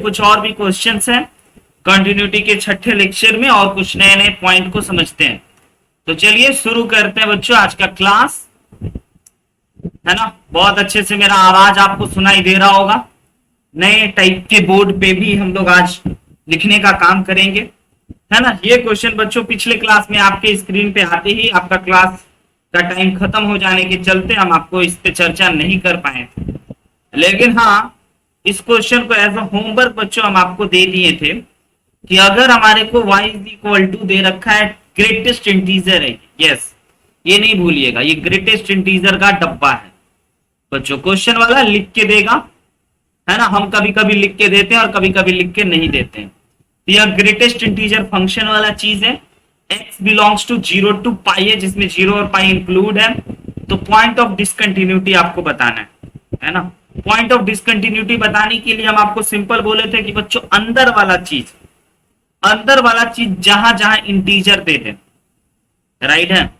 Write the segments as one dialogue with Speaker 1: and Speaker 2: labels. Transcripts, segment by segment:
Speaker 1: कुछ और भी क्वेश्चंस हैं कंटिन्यूटी के छठे लेक्चर में और कुछ नए नए पॉइंट को समझते हैं। तो चलिए शुरू करते हैं बच्चों आज का क्लास, है ना। बहुत अच्छे से मेरा आवाज आपको सुनाई दे रहा होगा। नए टाइप के बोर्ड पे भी हम लोग आज लिखने का काम करेंगे, है ना। ये क्वेश्चन बच्चों पिछले क्लास में आपके स्क्रीन पे आते ही आपका क्लास का टाइम खत्म हो जाने के चलते हम आपको इस पे चर्चा नहीं कर पाए थे, लेकिन हाँ इस क्वेश्चन को एज अ होमवर्क बच्चों हम आपको दे दिए थे कि अगर हमारे को y इज इक्वल टू दे रखा है, ग्रेटेस्ट इंटीजर है, यस ये नहीं भूलिएगा, ये ग्रेटेस्ट इंटीजर का डब्बा है बच्चों। क्वेश्चन वाला लिख के देगा, है ना। हम कभी कभी लिख के देते हैं और कभी कभी लिख के नहीं देते हैं। तो यह ग्रेटेस्ट इंटीजर फंक्शन वाला चीज है। x बिलोंग्स टू 0 टू पाई है, जिसमें 0 और पाई इंक्लूड है। तो पॉइंट ऑफ डिसकंटिन्यूटी आपको बताना है ना। पॉइंट ऑफ डिसकंटिन्यूटी बताने के लिए हम आपको सिंपल बोले थे कि बच्चों अंदर वाला चीज जहां जहां इंटीजर दे दे, राइट है,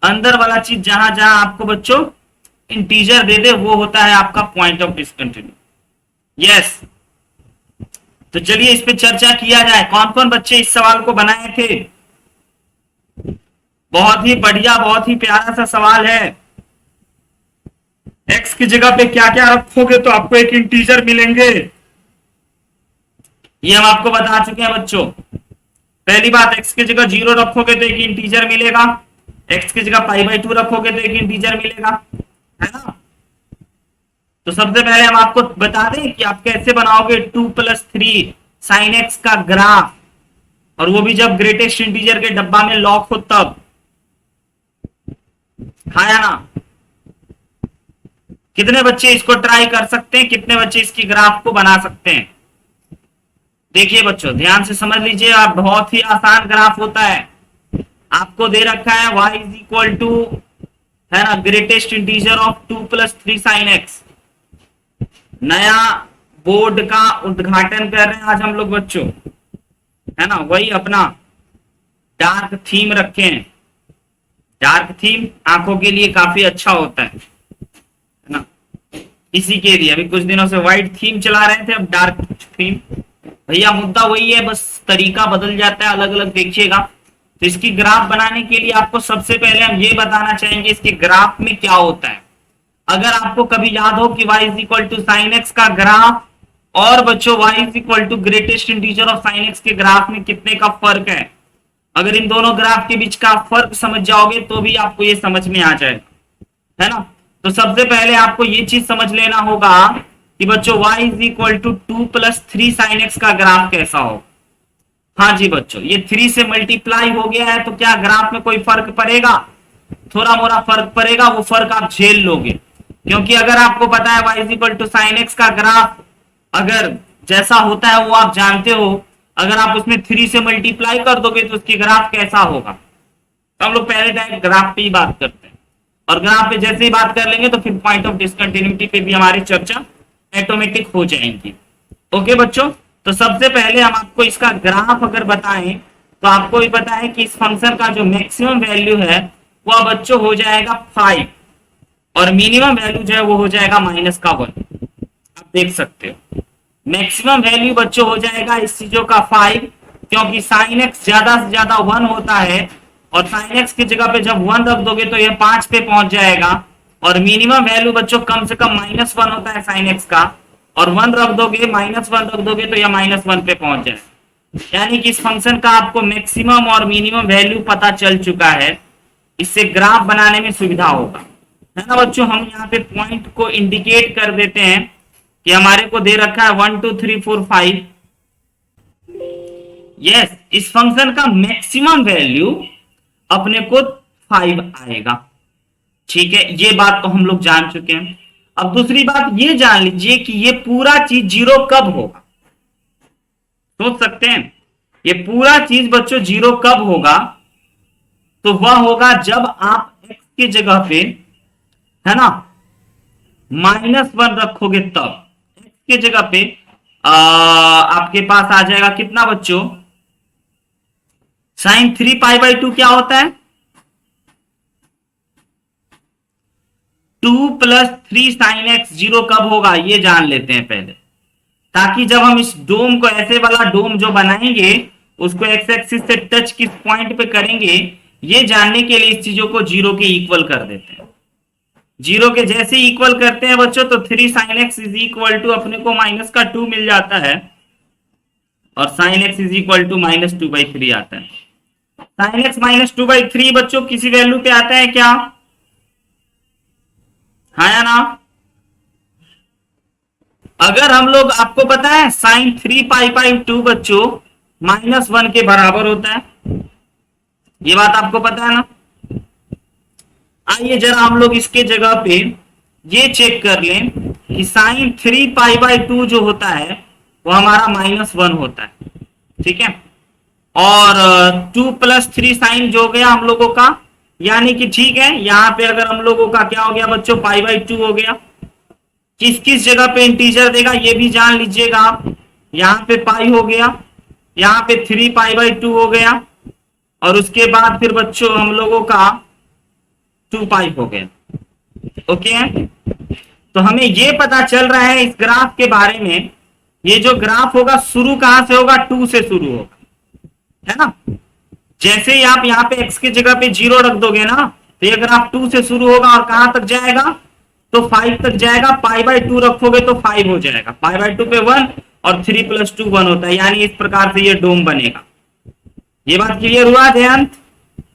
Speaker 1: अंदर वाला चीज जहां जहां आपको बच्चों इंटीजर दे दे वो होता है आपका पॉइंट ऑफ डिसकंटिन्यूटी। यस, तो चलिए इस पे चर्चा किया जाए। कौन कौन बच्चे इस सवाल को बनाए थे? बहुत ही बढ़िया, बहुत ही प्यारा सा सवाल है। x की जगह पे क्या क्या रखोगे तो आपको एक इंटीजर मिलेंगे, ये हम आपको बता चुके हैं बच्चों। पहली बात, x की जगह 0 रखोगे तो एक इंटीजर मिलेगा, x की जगह π/2 रखोगे तो एक इंटीजर मिलेगा, है ना। तो सबसे पहले हम आपको बता दें कि आप कैसे बनाओगे 2 + 3 sin x का ग्राफ, और वो भी जब ग्रेटेस्ट इंटीजर के डब्बा में लॉक हो तब, हाँ या ना। कितने बच्चे इसको ट्राई कर सकते हैं, कितने बच्चे इसकी ग्राफ को बना सकते हैं? देखिए बच्चों ध्यान से समझ लीजिए, आप बहुत ही आसान ग्राफ होता है। आपको दे रखा है y इज इक्वल टू, है ना, greatest integer of 2 + 3 sin x। नया बोर्ड का उद्घाटन कर रहे हैं आज हम लोग बच्चों, है ना। वही अपना डार्क थीम रखे हैं। डार्क थीम आंखों के लिए काफी अच्छा होता है ना। इसी के लिए अभी कुछ दिनों से व्हाइट थीम चला रहे थे, अब डार्क थीम। भैया मुद्दा वही है, बस तरीका बदल जाता है, अलग अलग देखिएगा। तो इसकी ग्राफ बनाने के लिए आपको सबसे पहले हम ये बताना चाहेंगे इसके ग्राफ में क्या होता है। अगर आपको कभी याद हो कि y is equal to sine x का ग्राफ और बच्चों y is equal to greatest integer of sine x के ग्राफ में कितने का फर्क है, अगर इन दोनों ग्राफ के बीच का फर्क समझ जाओगे तो भी आपको ये समझ में आ जाएगा, है ना। तो सबसे पहले आपको ये चीज समझ लेना होगा कि बच्चों y is equal to 2 + 3 sin x का ग्राफ कैसा हो। हाँ जी बच्चों, ये 3 से मल्टीप्लाई हो गया है तो क्या ग्राफ में कोई फर्क पड़ेगा? थोड़ा मोड़ा फर्क पड़ेगा, वो फर्क आप झेल लोगे, क्योंकि अगर आपको पता है y is equal to sine x का ग्राफ अगर जैसा होता है वो आप जानते हो, अगर आप उसमें 3 से मल्टीप्लाई कर दोगे तो उसकी ग्राफ कैसा होगा। तो हम लोग पहले डायरेक्ट ग्राफ पे ही बात करते हैं, और ग्राफ पे जैसे ही बात कर लेंगे तो फिर पॉइंट ऑफ डिसकंटिन्यूटी पे भी हमारी चर्चा ऑटोमेटिक हो जाएंगी। ओके बच्चों, तो सबसे पहले हम आपको इसका ग्राफ अगर बताएं तो आपको भी पता है कि इस फंक्शन का जो मैक्सिमम वैल्यू है वह बच्चों हो जाएगा 5, और मिनिमम वैल्यू जो है वो हो जाएगा -1। आप देख सकते हो मैक्सिमम वैल्यू बच्चों हो जाएगा इस चीजों का 5, क्योंकि साइन एक्स ज्यादा से ज्यादा 1 होता है, और साइन एक्स की जगह पे जब 1 रख दोगे तो यह 5 पे पहुंच जाएगा। और मिनिमम वैल्यू बच्चों कम से कम -1 होता है साइन एक्स का, और 1 रख दोगे, -1 रख दोगे तो यह -1 पे पहुंच जाएगा। यानी कि इस फंक्शन का आपको मैक्सिमम और मिनिमम वैल्यू पता चल चुका है, इससे ग्राफ बनाने में सुविधा होगा, है ना बच्चों। हम यहाँ पे पॉइंट को इंडिकेट कर देते हैं कि हमारे को दे रखा है 1 2 3 4 5। यस, इस फंक्शन का मैक्सिमम वैल्यू अपने को 5 आएगा, ठीक है। ये बात तो हम लोग जान चुके हैं। अब दूसरी बात ये जान लीजिए कि ये पूरा चीज 0 कब होगा। सोच सकते हैं ये पूरा चीज बच्चों 0 कब होगा? तो वह होगा जब आप x की जगह पे, है ना, -1 रखोगे, तब x की जगह पे आपके पास आ जाएगा कितना बच्चों, sin 3π/2 क्या होता है? 2 + 3 sin x 0 कब होगा ये जान लेते हैं पहले। ताकि जब हम इस डोम को, ऐसे वाला डोम जो बनाएंगे, उसको एक्स एक्सिस से टच किस पॉइंट पे करेंगे, ये जानने के लिए इस चीजों को जीरो के इक्वल कर देते हैं। जीरो के जैसे इक्वल करते हैं बच्चों, तो 3 sin x is equal to अपने को माइनस का 2 मिल जाता है, और sin x is equal to -2/3 आता है। sin x -2/3 बच्चों किसी वैल्यू पे आता है क्या? हाँ या ना? अगर हम लोग, आपको पता है sin 3π/2 बच्चों -1 के बराबर होता है, ये बात आपको पता है ना? आइए जरा हम लोग इसके जगह पे ये चेक कर लें कि sin 3π/2 जो होता है वो हमारा -1 होता है, ठीक है। और 2 + 3 sin जो हो गया हम लोगों का, यानी कि ठीक है, यहाँ पे अगर हम लोगों का क्या हो गया बच्चों, π/2 हो गया। किस किस जगह पे इंटीजर देगा ये भी जान लीजिएगा आप। यहाँ पे पाई हो गया, यहाँ पे 3π/2 हो गया, और उसके बाद फिर बच्चों हम लोगों का 2π हो गया। ओके, तो हमें ये पता चल रहा है इस ग्राफ के बारे में, ये जो ग्राफ होगा शुरू कहां से होगा, 2 से शुरू होगा, है ना। जैसे ही आप यहाँ पे x की जगह पे 0 रख दोगे ना, तो ये ग्राफ 2 से शुरू होगा और कहां तक जाएगा, तो 5 तक जाएगा। π/2 रखोगे तो 5 हो जाएगा, π/2 पे 1, और 3 + 2 1 होता है, यानी इस प्रकार से ये डोम बनेगा। ये बात क्लियर हुआ ध्यान?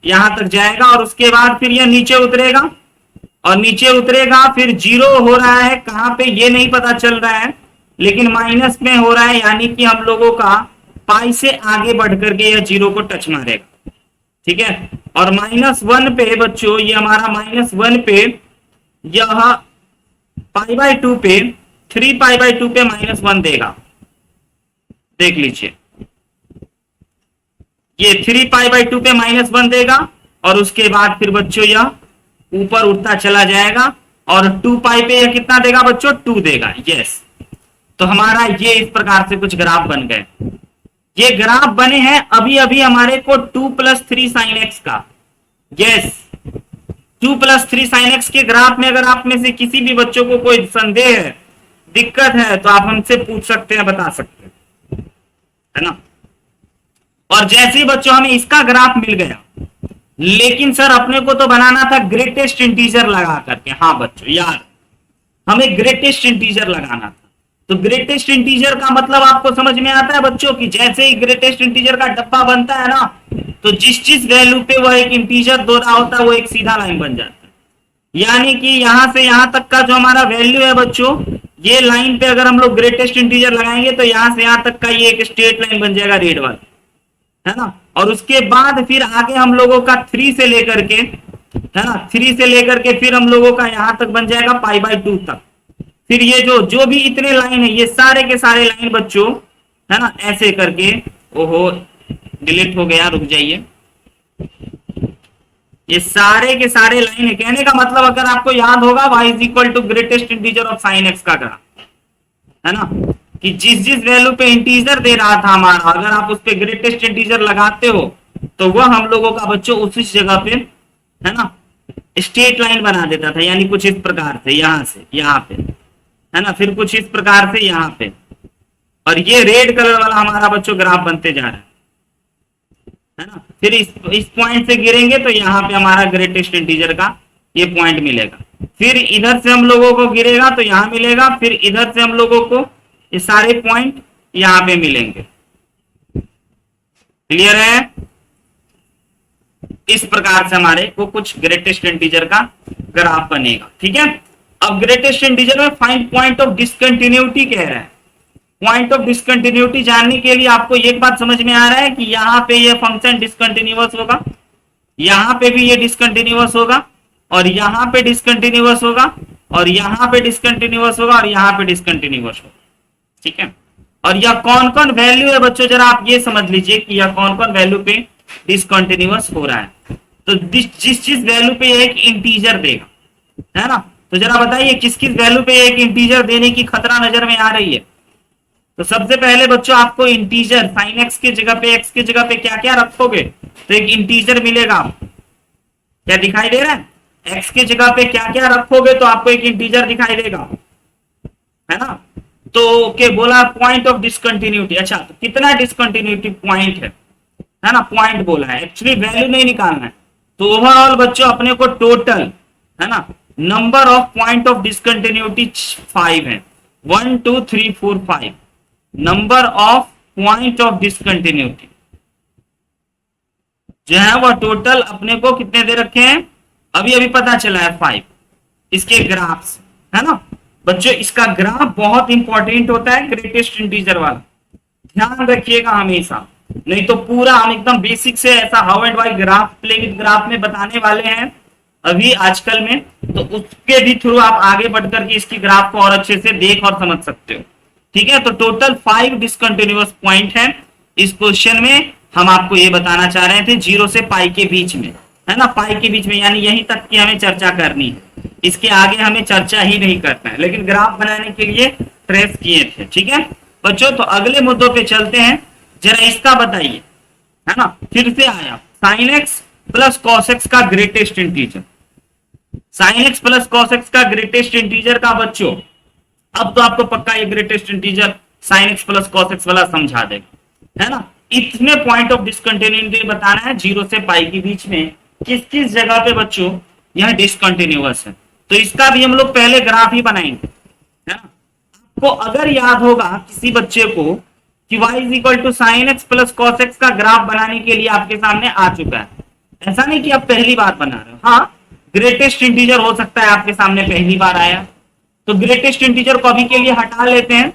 Speaker 1: यहां तक जाएगा और उसके बाद फिर ये नीचे उतरेगा, और नीचे उतरेगा फिर 0 हो रहा है कहां पे ये नहीं पता चल रहा है, लेकिन माइनस में हो रहा है, यानी कि हम लोगों का पाई से आगे बढ़ करके यह 0 को टच मारेगा, ठीक है। और -1 पे बच्चों, ये हमारा -1 पे, यह π/2 पे 3π/2 पे -1 देगा, देख लीजिए, ये 3π/2 पे -1 देगा, और उसके बाद फिर बच्चों यह ऊपर उठता चला जाएगा, और 2π पे यह कितना देगा बच्चों, 2 देगा। यस, तो हमारा ये इस प्रकार से कुछ ग्राफ बन गए। ये ग्राफ बने हैं अभी अभी हमारे को 2 + 3 sin x का। यस, 2 + 3 sin x के ग्राफ में अगर आप में से किसी भी बच्चों को कोई संदेह है, दिक्कत है, तो आप हमसे पूछ सकते हैं, बता सकते हैं, है ना। और जैसे ही बच्चों हमें इसका ग्राफ मिल गया, लेकिन सर अपने को तो बनाना था ग्रेटेस्ट इंटीजर लगा करके। हाँ बच्चों यार, हमें ग्रेटेस्ट इंटीजर लगाना था। तो ग्रेटेस्ट इंटीजर का मतलब आपको समझ में आता है बच्चों की, जैसे ही ग्रेटेस्ट इंटीजर का डब्बा बनता है ना, तो जिस जिस वैल्यू पे वह एक इंटीजर दो रहा होता है, वो एक सीधा लाइन बन जाता है। यानी कि यहां से यहां तक का जो हमारा वैल्यू है बच्चों, ये लाइन पे अगर हम लोग ग्रेटेस्ट इंटीजर लगाएंगे तो यहां से यहां तक का ये एक स्ट्रेट लाइन बन जाएगा, रेड वाला, है ना। और उसके बाद फिर आगे हम लोगों का 3 से लेकर के, है ना, 3 से लेकर के फिर हम लोगों का यहां तक बन जाएगा π/2 तक। फिर ये जो भी इतने लाइन है, ये सारे के सारे लाइन बच्चों, है ना, ऐसे करके, ओहो डिलीट हो गया, रुक जाइए, ये सारे के सारे लाइन है। कहने का मतलब अगर आपको याद होगा, y = greatest integer of sin x का ग्राफ, है ना, कि जिस जिस वैल्यू पे इंटीजर दे रहा था हमारा, अगर आप उस पे ग्रेटेस्ट इंटीजर लगाते हो, तो वह हम लोगों का बच्चों उसी जगह पे, है ना, स्ट्रेट लाइन बना देता था, यानी कुछ इस प्रकार से, यहां से यहाँ पे, है ना, फिर कुछ इस प्रकार से यहाँ पे, और ये रेड कलर वाला हमारा बच्चों ग्राफ बनते जा रहा है ना। फिर इस पॉइंट से गिरेंगे तो यहाँ पे हमारा ग्रेटेस्ट इंटीजर का ये पॉइंट मिलेगा। फिर इधर से हम लोगों को गिरेगा तो यहाँ मिलेगा, फिर इधर से हम लोगों को ये सारे पॉइंट यहाँ पे मिलेंगे। क्लियर है? इस प्रकार से हमारे को कुछ ग्रेटेस्ट इंटीजर का ग्राफ बनेगा, ठीक है। अब ग्रेटेस्ट इंटीजर में फाइंड पॉइंट ऑफ डिसकंटिन्यूटी कह रहा है। पॉइंट ऑफ डिसकंटिन्यूटी जानने के लिए आपको एक बात समझ में आ रहा है कि यहाँ पे ये फंक्शन डिसकंटिन्यूअस होगा, यहाँ पे भी ये डिसकंटिन्यूअस होगा, और यहाँ पे डिसकंटिन्यूअस होगा, और यहाँ पे डिसकंटिन्यूअस होगा, और यहाँ पे डिसकंटिन्यूअस होगा, ठीक है। और यह कौन कौन वैल्यू है बच्चों, जरा आप ये समझ लीजिए कि यह कौन कौन वैल्यू पे डिसकंटिन्यूअस हो रहा है। तो जिस जिस वैल्यू पे एक इंटीजर देगा, है ना, तो जरा बताइए किस किस वैल्यू पे एक इंटीजर देने की खतरा नजर में आ रही है। तो सबसे पहले बच्चों आपको इंटीजर sin x की जगह पे, x की जगह पे क्या क्या रखोगे, तो एक इंटीजर मिलेगा आपको, क्या दिखाई दे रहा है, x की जगह पे क्या क्या रखोगे तो आपको एक इंटीजर दिखाई देगा, है ना। तो ओके बोला पॉइंट ऑफ डिसकंटिन्यूटी। अच्छा तो कितना डिसकंटिन्यूटी पॉइंट है ना, पॉइंट बोला है, एक्चुअली वैल्यू नहीं निकालना है। तो ओवरऑल बच्चों अपने को टोटल है ना number of point of discontinuity 5 है, 1 2 3 4 5 number of point of discontinuity जो है वो टोटल अपने को कितने दे रखे हैं, अभी अभी पता चला है 5। इसके ग्राफ्स है ना बच्चों, इसका ग्राफ बहुत इंपॉर्टेंट होता है ग्रेटेस्ट इंटीजर वाला, ध्यान रखिएगा हमेशा, नहीं तो पूरा हम एकदम बेसिक से ऐसा how and why graph play with graph में बताने वाले हैं अभी आजकल में, तो उसके भी थ्रू आप आगे बढ़कर के इसकी ग्राफ को और अच्छे से देख और समझ सकते हो। ठीक है, तो टोटल 5 डिसकंटिन्यूअस पॉइंट है इस क्वेश्चन में। हम आपको ये बताना चाह रहे थे 0 से पाई के बीच में, है ना, पाई के बीच में, यानी यहीं तक की हमें चर्चा करनी है, इसके आगे हमें चर्चा ही नहीं करना है, लेकिन ग्राफ बनाने के लिए ट्रेस किए थे। ठीक है बच्चों, तो अगले मुद्दों पे चलते हैं। जरा इसका बताइए, है ना, फिर से आया sine x plus cos x का greatest integer, sine x plus cos x का ग्रेटेस्ट इंटीजर का बच्चों, अब तो आपको पक्का ये greatest integer sine x plus cos x वाला समझा देगा, है ना। इतने पॉइंट ऑफ डिसकंटिन्यूटी बताना है 0 से पाई के बीच में किस किस जगह पे बच्चों यह डिसकंटिन्यूअस है, तो इसका भी हम लोग पहले ग्राफ ही बनाएंगे, है ना। आपको अगर याद होगा किसी बच्चे को कि y is equal to sine x plus cos x का ग्राफ बनाने के लिए आपके सामने आ चुका है, ऐसा नहीं कि आप पहली बार बना रहे हो, हाँ ग्रेटेस्ट इंटीजर हो सकता है आपके सामने पहली बार आया, तो ग्रेटेस्ट इंटीजर को अभी के लिए हटा लेते हैं।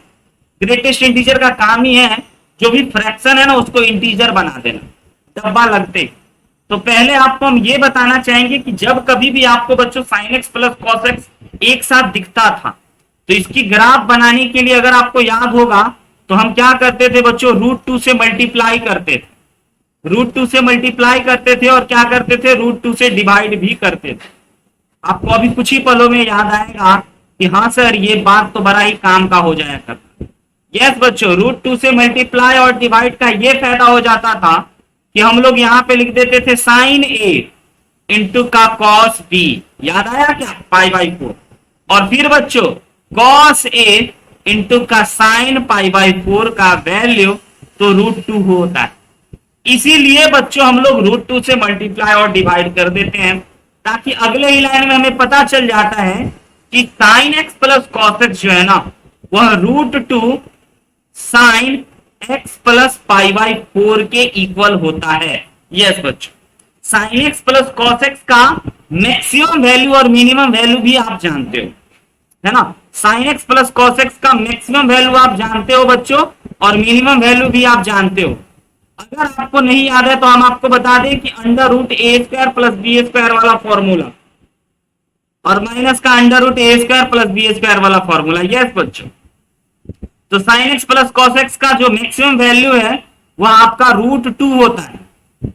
Speaker 1: ग्रेटेस्ट इंटीजर का काम ही है जो भी फ्रैक्शन है ना उसको इंटीजर बना देना, डब्बा लगते। तो पहले आपको हम ये बताना चाहेंगे कि जब कभी भी आपको बच्चों sign x plus cos x एक साथ दिखता था, तो इसकी ग्राफ बनाने के लिए अगर आपको याद होगा तो हम क्या करते थे बच्चों, √2 से मल्टीप्लाई करते थे, √2 से मल्टीप्लाई करते थे और क्या करते थे, √2 से डिवाइड भी करते थे। आपको अभी कुछ ही पलों में याद आएगा कि हाँ सर ये बात तो बड़ा ही काम का हो जाया करता। यस बच्चों, √2 से मल्टीप्लाई और डिवाइड का ये फायदा हो जाता था कि हम लोग यहाँ पे लिख देते थे साइन ए इंटू का कॉस बी, याद आया क्या, π/4, और फिर बच्चों कॉस ए इंटू का साइन π/4 का वैल्यू तो √2 होता है। इसीलिए बच्चों हम लोग √2 से मल्टीप्लाई और डिवाइड कर देते हैं ताकि अगले ही लाइन में हमें पता चल जाता है कि sign x plus cos x जो है ना वह √2 साइन एक्स प्लस π/4 के इक्वल होता है। यस बच्चों, sign x plus cos x का मैक्सिमम वैल्यू और मिनिमम वैल्यू भी आप जानते हो, है ना। Sign x plus cos x का मैक्सिमम वैल्यू आप जानते हो बच्चों और मिनिमम वैल्यू भी आप जानते हो। अगर आपको नहीं याद है तो हम आपको बता दें कि √a² प्लस b² वाला फॉर्मूला और माइनस का √a² प्लस b² वाला फॉर्मूला। यस बच्चों, तो sign x plus cos x का जो मैक्सिमम वैल्यू है वह आपका √2 होता है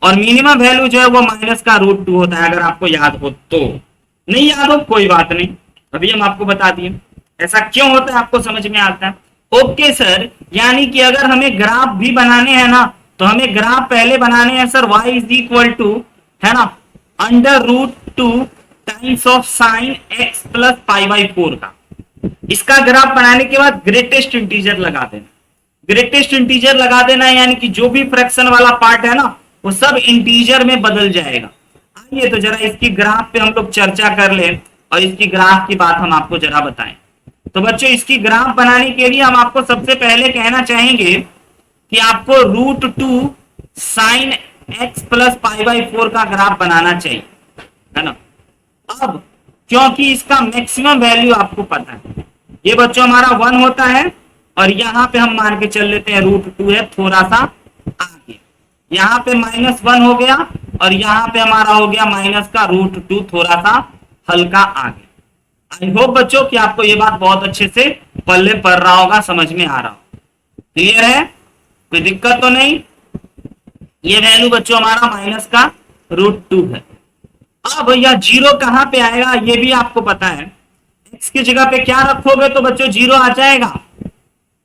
Speaker 1: और मिनिमम वैल्यू जो है वो माइनस का √2 होता है, अगर आपको याद हो तो। नहीं याद हो कोई बात नहीं, अभी हम आपको बता दिए ऐसा क्यों होता है, आपको समझ में आता है। ओके सर, यानी कि अगर हमें ग्राफ भी बनाने हैं ना तो हमें ग्राफ पहले बनाने हैं sir y is equal to, है ना, √2 times of sine x plus π/4 का। इसका ग्राफ बनाने के बाद ग्रेटेस्ट इंटीजर लगा देना, ग्रेटेस्ट इंटीजर लगा देना यानी कि जो भी फ्रैक्शन वाला पार्ट है ना वो सब इंटीजर में बदल जाएगा। आइए तो जरा इसकी ग्राफ पे हम लोग चर्चा कर ले और इसकी ग्राफ की बात हम आपको जरा बताएं। तो बच्चों इसकी ग्राफ बनाने के लिए हम आपको सबसे पहले कहना चाहेंगे कि आपको √2 साइन एक्स प्लस π/4 का ग्राफ बनाना चाहिए, है ना। अब क्योंकि इसका मैक्सिमम वैल्यू आपको पता है, ये बच्चों हमारा 1 होता है और यहाँ पे हम मान के चल लेते हैं √2 है थोड़ा सा आगे, यहाँ पे -1 हो गया और यहाँ पे हमारा हो गया माइनस का √2 थोड़ा सा हल्का आगे। आई होप बच्चों कि आपको ये बात बहुत अच्छे से पल्ले पड़ रहा होगा, समझ में आ रहा होगा। क्लियर है, कोई दिक्कत तो नहीं। ये वैल्यू बच्चों हमारा माइनस का √2 है। अब यह 0 कहां पे आएगा ये भी आपको पता है, x की जगह पे क्या रखोगे तो बच्चों 0 आ जाएगा,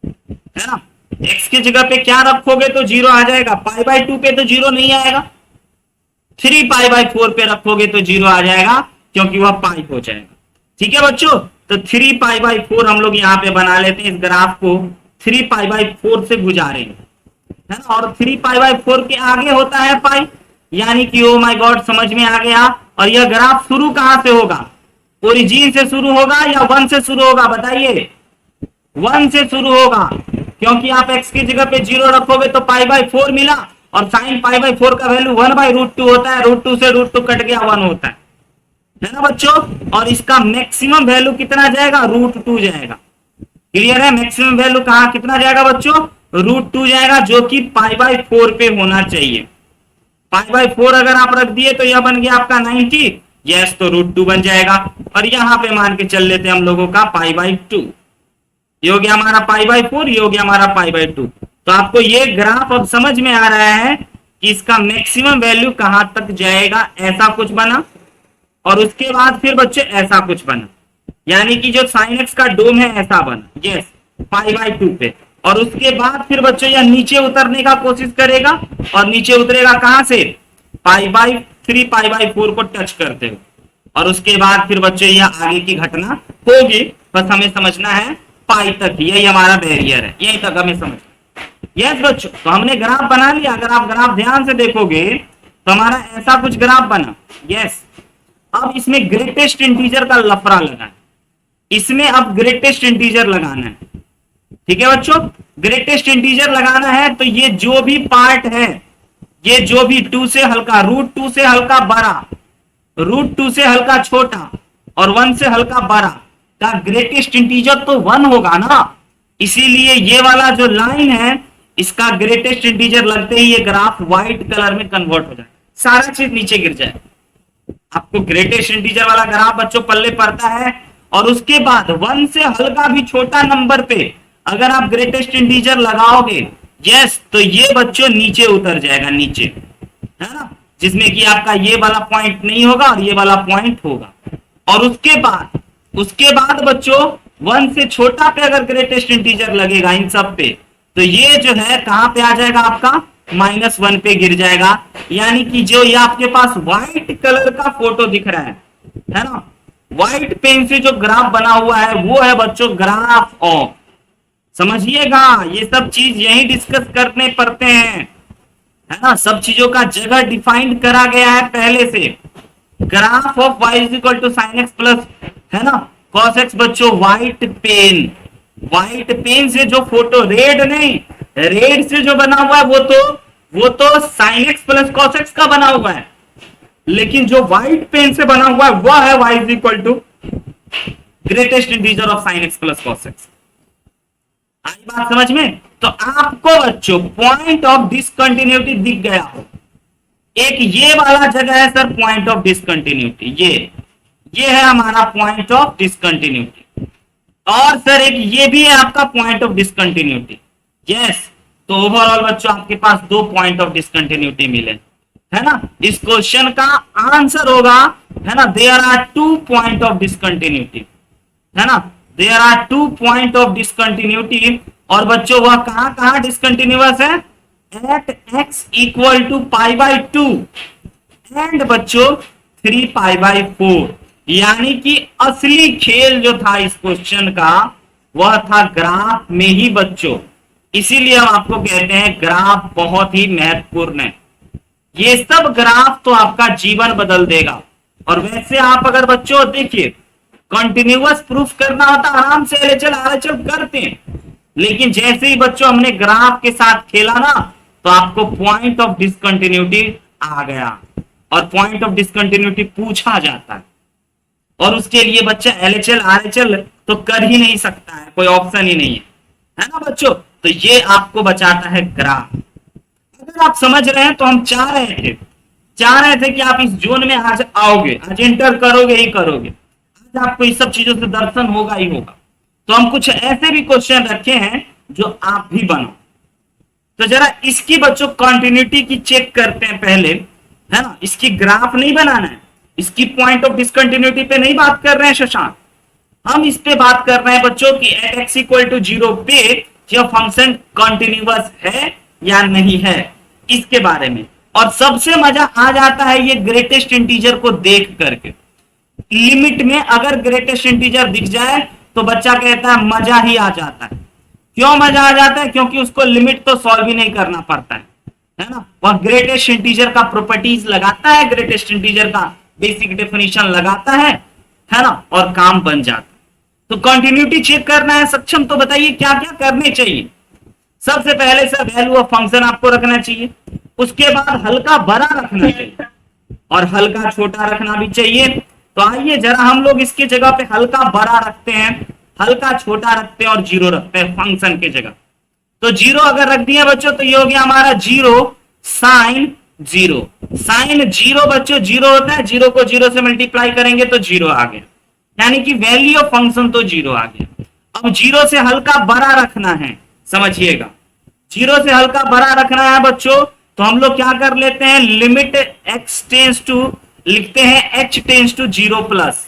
Speaker 1: है ना। x की जगह पे क्या रखोगे तो 0 आ जाएगा, π/2 पे तो 0 नहीं आएगा, 3 π/4 पे रखोगे तो 0 आ जाएगा क्योंकि वह पाई हो जाएगा। ठीक है बच्चों, तो 3π/4 हम लोग यहाँ पे बना लेते हैं, इस ग्राफ को 3π/4 से गुजारेंगे, है ना। और 3π/4 के आगे होता है पाई, यानी कि ओ माय गॉड समझ में आ गया। और यह ग्राफ शुरू कहां से होगा, ओरिजिन से शुरू होगा या 1 से शुरू होगा, बताइए। 1 से शुरू होगा, क्योंकि आप x की जगह पे 0 रखोगे तो π/4 मिला, और sin π/4 का वैल्यू 1/√2 होता है, √2 से √2 कट गया 1 होता है ना बच्चों। और इसका मैक्सिमम वैल्यू कितना जाएगा, √2 जाएगा। क्लियर है, मैक्सिमम वैल्यू कहां कितना जाएगा बच्चों, √2 जाएगा, जो कि π/4 पे होना चाहिए। π/4 अगर आप रख दिए तो यह बन गया आपका 90, यस, तो √2 बन जाएगा। और यहां पे मान के चल लेते हैं हम लोगों का π/2, ये हो गया हमारा π/4, ये हो गया हमारा π/2। तो आपको ये ग्राफ अब समझ में आ रहा है कि इसका मैक्सिमम वैल्यू कहां तक जाएगा, ऐसा कुछ बना। और उसके बाद फिर बच्चे ऐसा कुछ बना, यानी कि जो sin x का डोम है ऐसा बना, यस, π/2 पे। और उसके बाद फिर बच्चों यह नीचे उतरने का कोशिश करेगा, और नीचे उतरेगा कहां से, π/4 को टच करते हुए। और उसके बाद फिर बच्चों यह आगे की घटना होगी, बस हमें समझना है पाई तक, यही हमारा बैरियर है, यहीं तक हमें समझ। यस बच्चों, तो हमने ग्राफ बना लिया। अगर आप ग्राफ ध्यान से देखोगे तो हमारा ऐसा कुछ ग्राफ बना, यस। अब इसमें ग्रेटेस्ट इंटीजर का लफड़ा लगा है, इसमें अब ग्रेटेस्ट इंटीजर लगाना है, ठीक है बच्चों। ग्रेटेस्ट इंटीजर लगाना है तो ये जो भी पार्ट है, ये जो भी 2 से हल्का, √2 से हल्का बड़ा, √2 से हल्का छोटा, और 1 से हल्का बड़ा का ग्रेटेस्ट इंटीजर तो 1 होगा ना। इसीलिए ये वाला जो लाइन है इसका ग्रेटेस्ट इंटीजर लगते ही ये ग्राफ व्हाइट कलर में कन्वर्ट हो जाए, सारा चीज नीचे गिर जाए। आपको ग्रेटेस्ट इंटीजर वाला ग्राफ बच्चों पल्ले पड़ता है। और उसके बाद 1 से हल्का भी छोटा नंबर पे अगर आप ग्रेटेस्ट इंटीजर लगाओगे, यस, तो ये बच्चों नीचे उतर जाएगा, नीचे, है ना, जिसमें कि आपका ये वाला पॉइंट नहीं होगा और ये वाला पॉइंट होगा। और उसके बाद बच्चों 1 से छोटा पे अगर ग्रेटेस्ट इंटीजर लगेगा इन सब पे, तो ये जो है कहां पे आ जाएगा आपका -1 पे गिर जाएगा। यानी कि जो ये आपके पास व्हाइट कलर का फोटो दिख रहा है ना, व्हाइट पेन से जो ग्राफ बना हुआ है वो है बच्चों ग्राफ ऑफ, समझिएगा। ये सब चीज यही डिस्कस करने पड़ते हैं, है ना। सब चीजों का जगह डिफाइंड करा गया है पहले से। Graph of y = sin x plus, है ना, cos x बच्चों व्हाइट पेन से जो फोटो, रेड नहीं, रेड से जो बना हुआ है वो तो sin x plus cos x का बना हुआ है, लेकिन जो व्हाइट पेन से बना हुआ है वह है y = greatest integer of sin x plus cos x। आई बात समझ में। तो आपको बच्चों पॉइंट ऑफ डिसकंटिन्यूटी दिख गया हो, एक ये वाला जगह है सर पॉइंट ऑफ डिसकंटिन्यूटी, ये है हमारा पॉइंट ऑफ डिसकंटिन्यूटी। और सर एक ये भी है आपका पॉइंट ऑफ डिसकंटिन्यूटी, यस। तो ओवरऑल बच्चों आपके पास 2 पॉइंट ऑफ डिसकंटिन्यूटी मिले, है ना। इस क्वेश्चन का आंसर होगा, है ना, there are 2 point of discontinuity, है ना, there are 2 point of discontinuity. और बच्चों वह कहां डिसकंटिन्यूअस है, एट x = π/2 एंड बच्चों 3π/4। यानी कि असली खेल जो था इस क्वेश्चन का वह था ग्राफ में ही बच्चों। इसीलिए हम आपको कहते हैं ग्राफ बहुत ही महत्वपूर्ण है। ये सब ग्राफ तो आपका जीवन बदल देगा। और वैसे आप अगर बच्चों देखिए कंटिन्यूअस प्रूफ करना होता आराम से एलएचएल करते हैं, लेकिन जैसे ही बच्चों हमने ग्राफ के साथ खेला ना तो आपको पॉइंट ऑफ डिसकंटिन्यूटी आ गया, और पॉइंट ऑफ डिसकंटिन्यूटी पूछा जाता है। और उसके लिए बच्चा एलएचएल आरएचएल तो कर ही नहीं सकता है, कोई ऑप्शन ही नहीं है ना बच्चों। तो ये आपको बचाता है ग्राफ। अगर आप समझ रहे हैं तो हम चाह रहे थे कि आप इस जोन में आज आओगे, आज एंटर करोगे ही करोगे, आज आपको इस सब चीजों से दर्शन होगा ही होगा। तो हम कुछ ऐसे भी क्वेश्चन रखे हैं जो आप भी बनाओ। तो जरा इसकी बच्चों कंटिन्यूटी की चेक करते हैं पहले, है ना। इसकी ग्राफ नहीं बनाना है, इसकी पॉइंट ऑफ डिसकंटिन्यूटी पे नहीं बात कर रहे हैं शशांक, हम इस पे बात कर रहे हैं बच्चों कि एट x = 0 पे यह फंक्शन कंटिन्यूअस है या नहीं है, इसके बारे में। और सबसे मजा आ जाता है ये ग्रेटेस्ट इंटीजर को देख करके। लिमिट में अगर ग्रेटेस्ट इंटीजर दिख जाए तो बच्चा कहता है मजा ही आ जाता है। क्यों मजा आ जाता है? क्योंकि उसको लिमिट तो सॉल्व ही नहीं करना पड़ता है ना। वह ग्रेटेस्ट इंटीजर का प्रॉपर्टीज लगाता है, ग्रेटेस्ट इंटीजर का बेसिक डेफिनेशन लगाता है ना, और काम बन जाता है। तो कंटिन्यूटी चेक करना है सक्षम, तो बताइए क्या क्या करने चाहिए। सबसे पहले सर वैल्यू ऑफ फंक्शन आपको रखना चाहिए, उसके बाद हल्का बड़ा रखना चाहिए और हल्का छोटा रखना भी चाहिए। तो आइए जरा हम लोग इसके जगह पे हल्का बड़ा रखते हैं, हल्का छोटा रखते हैं और जीरो रखते हैं फंक्शन के जगह। तो जीरो अगर रख दिया बच्चों तो ये हो गया हमारा zero sine zero. Sine zero बच्चों जीरो होता है, जीरो को जीरो से मल्टीप्लाई करेंगे तो जीरो आ गया, यानी कि वैल्यू ऑफ फंक्शन तो जीरो आ गया। अब जीरो से हल्का बड़ा रखना है, समझिएगा, जीरो से हल्का बड़ा रखना है बच्चों। तो हम लोग क्या कर लेते हैं, लिमिट x टेंस टू लिखते हैं h tends to zero plus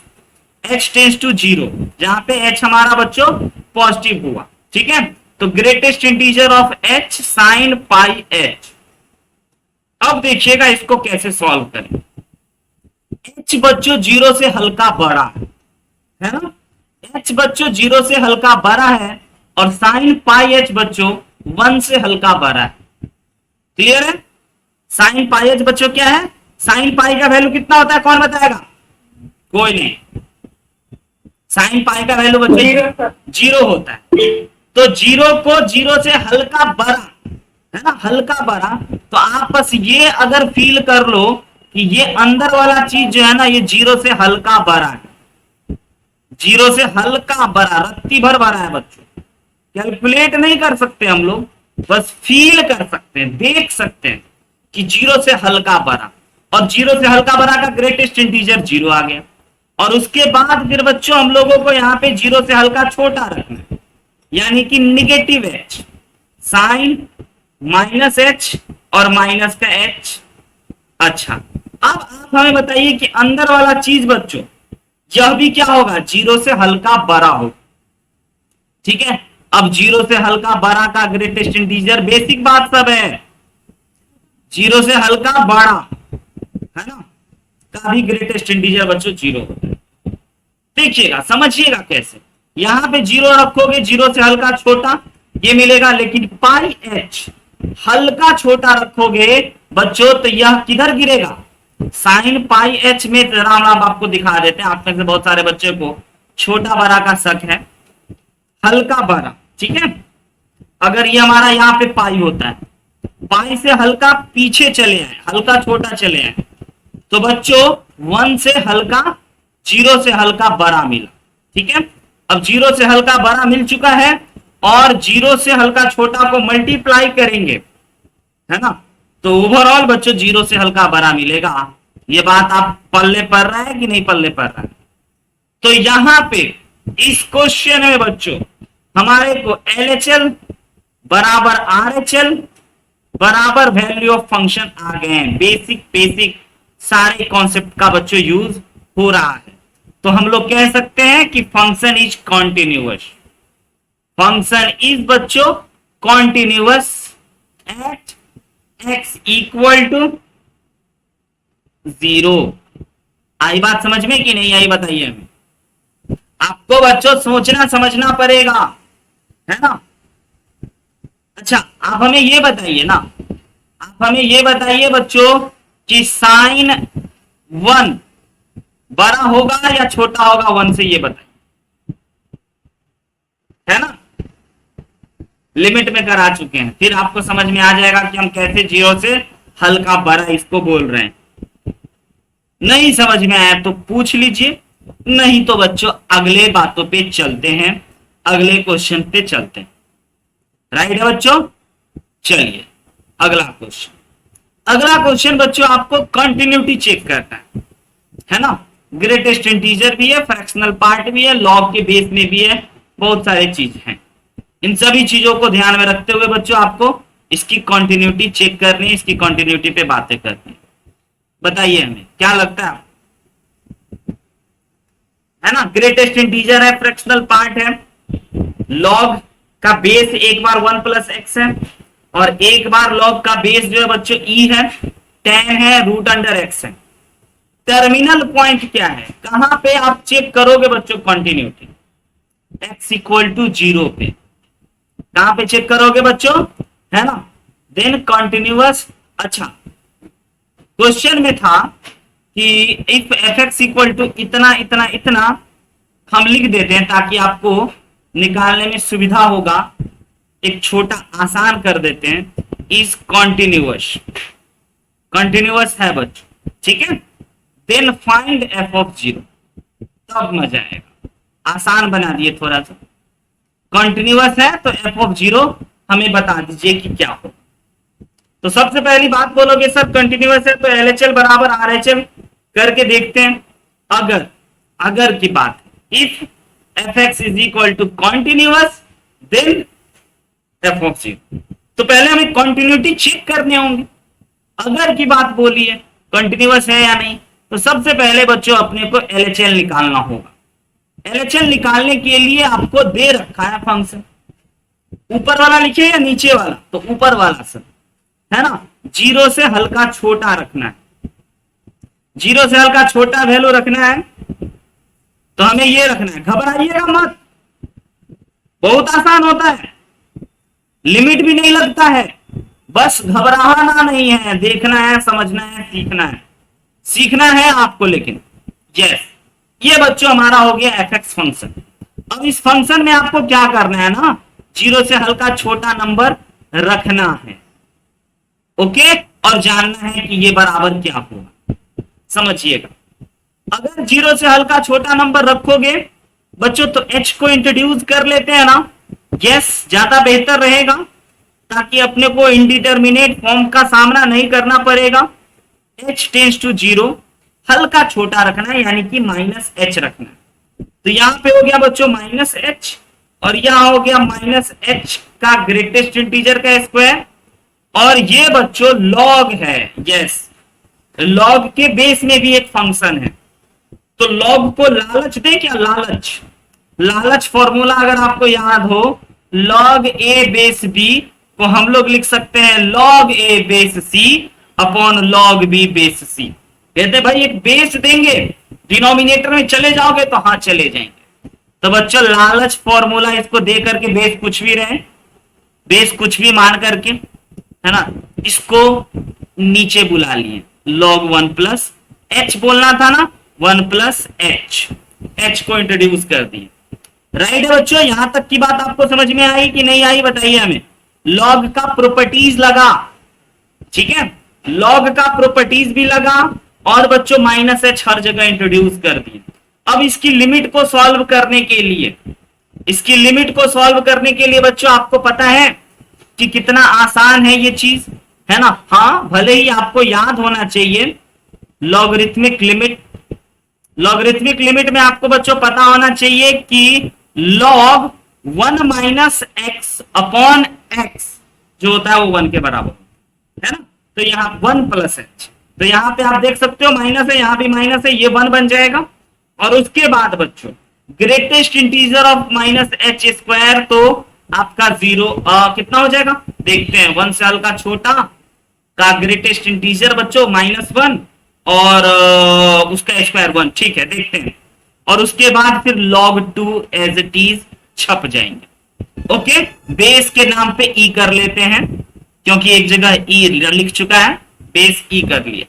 Speaker 1: h tends to zero, जहां पे h हमारा बच्चों पॉजिटिव हुआ, ठीक है। तो greatest integer of h sine pi h। अब देखिएगा इसको कैसे सॉल्व करें। h बच्चों जीरो से हल्का बड़ा है ना, h बच्चों जीरो से हल्का बड़ा है और साइन पाई h बच्चों 1 से हल्का बड़ा है। क्लियर है? साइन पाई h बच्चों क्या है, साइन पाई का वैल्यू कितना होता है, कौन बताएगा? कोई नहीं। साइन पाई का वैल्यू बच्चों जीरो होता है। तो जीरो को जीरो से हल्का बड़ा है ना, हल्का बड़ा। तो आप बस ये अगर फील कर लो कि ये अंदर वाला चीज जो है ना ये जीरो से हल्का बड़ा है, जीरो से हल्का बड़ा, रत्ती भर बड़ा है बच्चों। कैलकुलेट नहीं कर सकते हम लोग, बस फील कर सकते हैं, देख सकते हैं कि जीरो से हल्का बड़ा, और जीरो से हल्का बड़ा का ग्रेटेस्ट इंटीजर जीरो आ गया। और उसके बाद फिर बच्चों हम लोगों को यहाँ पे जीरो से हल्का छोटा रखना है, यानी कि negative h, sign minus h और माइनस का h। अच्छा, अब आप हमें बताइए कि अंदर वाला चीज बच्चों यह भी क्या होगा, जीरो से हल्का बड़ा हो, ठीक है। अब जीरो से हल्का बड़ा का ग्रेटेस्ट इंटीजर, बेसिक बात सब है, जीरो से हल्का बड़ा है ना का भी ग्रेटेस्ट इंटीजर बच्चों जीरो होता है। देखिएगा, समझिएगा कैसे। यहां पे जीरो रखोगे, जीरो से हल्का छोटा ये मिलेगा, लेकिन पाई h हल्का छोटा रखोगे बच्चों तो यह किधर गिरेगा, साइन पाई h में। जरा हम आपको दिखा देते हैं, आप में से बहुत सारे बच्चे को छोटा बड़ा का शक है, हल्का बड़ा, ठीक है। अगर ये हमारा यहाँ पे पाई होता है, पाई से हल्का पीछे चले आए, हल्का छोटा चले आए, तो बच्चों 1 से हल्का, जीरो से हल्का बड़ा मिला, ठीक है। अब जीरो से हल्का बड़ा मिल चुका है और जीरो से हल्का छोटा को मल्टीप्लाई करेंगे, है ना, तो ओवरऑल बच्चों जीरो से हल्का बड़ा मिलेगा। ये बात आप पल्ले पड़ रहा है कि नहीं पल्ले पड़ रहा है? तो यहां पे इस क्वेश्चन में बच्चों हमारे को LHL बराबर RHL बराबर वैल्यू ऑफ फंक्शन आ गए हैं। बेसिक सारे कॉन्सेप्ट का बच्चों यूज हो रहा है। तो हम लोग कह सकते हैं कि function is continuous, function is बच्चों continuous at x equal to 0। आई बात समझ में कि नहीं आई, बताइए हमें। आपको बच्चों सोचना समझना पड़ेगा, है ना। अच्छा, आप हमें ये बताइए ना, आप हमें ये बताइए बच्चों कि साइन 1 बड़ा होगा या छोटा होगा 1 से, ये बताइए, है ना। लिमिट में करा चुके हैं, फिर आपको समझ में आ जाएगा कि हम कैसे जीरो से हल्का बड़ा इसको बोल रहे हैं। नहीं समझ में आया तो पूछ लीजिए, नहीं तो बच्चों अगले बातों पे चलते हैं, अगले क्वेश्चन पे चलते हैं। राइट है बच्चों, चलिए अगला क्वेश्चन। अगला क्वेश्चन बच्चों आपको कंटिन्यूटी चेक करना है ना। ग्रेटेस्ट इंटीजर भी है, फ्रैक्शनल पार्ट भी है, लॉग के बेस में भी है, बहुत सारी चीज हैं। इन सभी चीजों को ध्यान में रखते हुए बच्चों आपको इसकी कंटिन्यूटी चेक करनी है, इसकी कंटिन्यूटी पे बातें करनी है। बताइए हमें क्या लगता है ना। ग्रेटेस्ट इंटीजर है, फ्रैक्शनल पार्ट है, लॉग का बेस एक बार 1 प्लस एक्स है और एक बार लॉग का बेस जो है बच्चों ई है, 10 है, रूट अंडर एक्स है। टर्मिनल पॉइंट क्या है, कहां पे आप चेक करोगे बच्चों कंटिन्यूटी, x इक्वल टू 0 पे कहां पे चेक करोगे बच्चों, है ना। देन कंटिन्यूअस, अच्छा क्वेश्चन में था कि if f x equal to इतना इतना इतना हम लिख देते हैं ताकि आपको निकालने में सुविधा होगा, एक छोटा आसान कर देते हैं, इज कॉन्टिन्यूअस, कॉन्टिन्यूअस है बच्चों, ठीक है। देन फाइंड एफ ऑफ 0, तब मजा आएगा, आसान बना दिए थोड़ा सा। कॉन्टिन्यूअस है तो एफ ऑफ 0 हमें बता दीजिए कि क्या हो। तो सबसे पहली बात बोलोगे सर कंटिन्यूअस है तो एलएचएल बराबर आरएचएल करके देखते हैं। अगर की बात है, if f x is equal to continuous then f of 0, तो पहले हमें कॉन्टिन्यूटी चेक करने होंगे। अगर की बात बोली है कंटिन्यूअस है या नहीं, तो सबसे पहले बच्चों अपने को एलएचएल निकालना होगा। एलएचएल निकालने के लिए आपको दे रखा है फंक्शन, ऊपर वाला लिखे या नीचे वाला, तो ऊपर वाला सर, है ना। 0 से हल्का छोटा रखना है, 0 से हल्का छोटा वैल्यू रखना है, तो हमें ये रखना है, घबराइएगा मत, बहुत आसान होता है, लिमिट भी नहीं लगता है, बस घबराना नहीं है, देखना है, समझना है, सीखना है आपको। लेकिन यस, ये बच्चों हमारा हो गया एफ एक्स फंक्शन। अब इस फंक्शन में आपको क्या करना है ना, 0 से हल्का छोटा नंबर रखना है, ओके, और जानना है कि ये बराबर क्या होगा, समझिएगा। अगर 0 से हल्का छोटा नंबर रखोगे बच्चों तो h को इंट्रोड्यूस कर लेते हैं ना, यस, ज्यादा बेहतर रहेगा, ताकि अपने को इंडिटरमिनेट फॉर्म का सामना नहीं करना पड़ेगा। h टेंस टू 0, हल्का छोटा रखना है, यानी कि -h रखना है। तो यहां पे हो गया बच्चों -h, और यहां हो गया -h का ग्रेटेस्ट इंटीजर का स्क्वायर, और ये बच्चों लॉग है, यस, लॉग के बेस में भी एक फंक्शन है। तो लॉग को लालच दें क्या, लालच फॉर्मूला अगर आपको याद हो, लॉग ए बेस बी को हम लोग लिख सकते हैं लॉग ए base C upon log B base C. कहते भाई एक बेस देंगे, डिनोमिनेटर में चले जाओगे तो हाँ चले जाएंगे। तो बच्चों लालच फॉर्मूला इसको दे करके, बेस कुछ भी रहे, बेस कुछ भी मान करके, है ना, इसको नीचे बुला लिए, log 1 प्लस एच बोलना था ना, 1 प्लस एच को इंट्रोड्यूस कर दिए। राइट है बच्चों, यहां तक की बात आपको समझ में आई कि नहीं आई, बताइए हमें। लॉग का प्रॉपर्टीज लगा, ठीक है, लॉग का प्रॉपर्टीज भी लगा, और बच्चों -h हर जगह इंट्रोड्यूस कर दिए। अब इसकी लिमिट को सॉल्व करने के लिए, बच्चों आपको पता है कि कितना आसान है ये चीज, है ना। हाँ, भले ही आपको याद होना चाहिए लॉगरिथमिक लिमिट में आपको बच्चों पता होना चाहिए कि log 1 minus x upon x जो होता है वो 1 के बराबर है ना। तो यहाँ 1 प्लस एच, तो यहाँ पे आप देख सकते हो माइनस है, यहाँ भी माइनस है, ये 1 बन जाएगा। और उसके बाद बच्चों greatest integer of -h square, तो आपका 0 कितना हो जाएगा देखते हैं, 1 से हल्का छोटा का ग्रेटेस्ट इंटीजर बच्चों -1 और उसका स्क्वायर 1, ठीक है, देखते हैं। और उसके बाद फिर log 2 एज इट इज छप जाएंगे। ओके, बेस के नाम पे ई कर लेते हैं, क्योंकि एक जगह ई लिख चुका है, बेस ई कर लिया,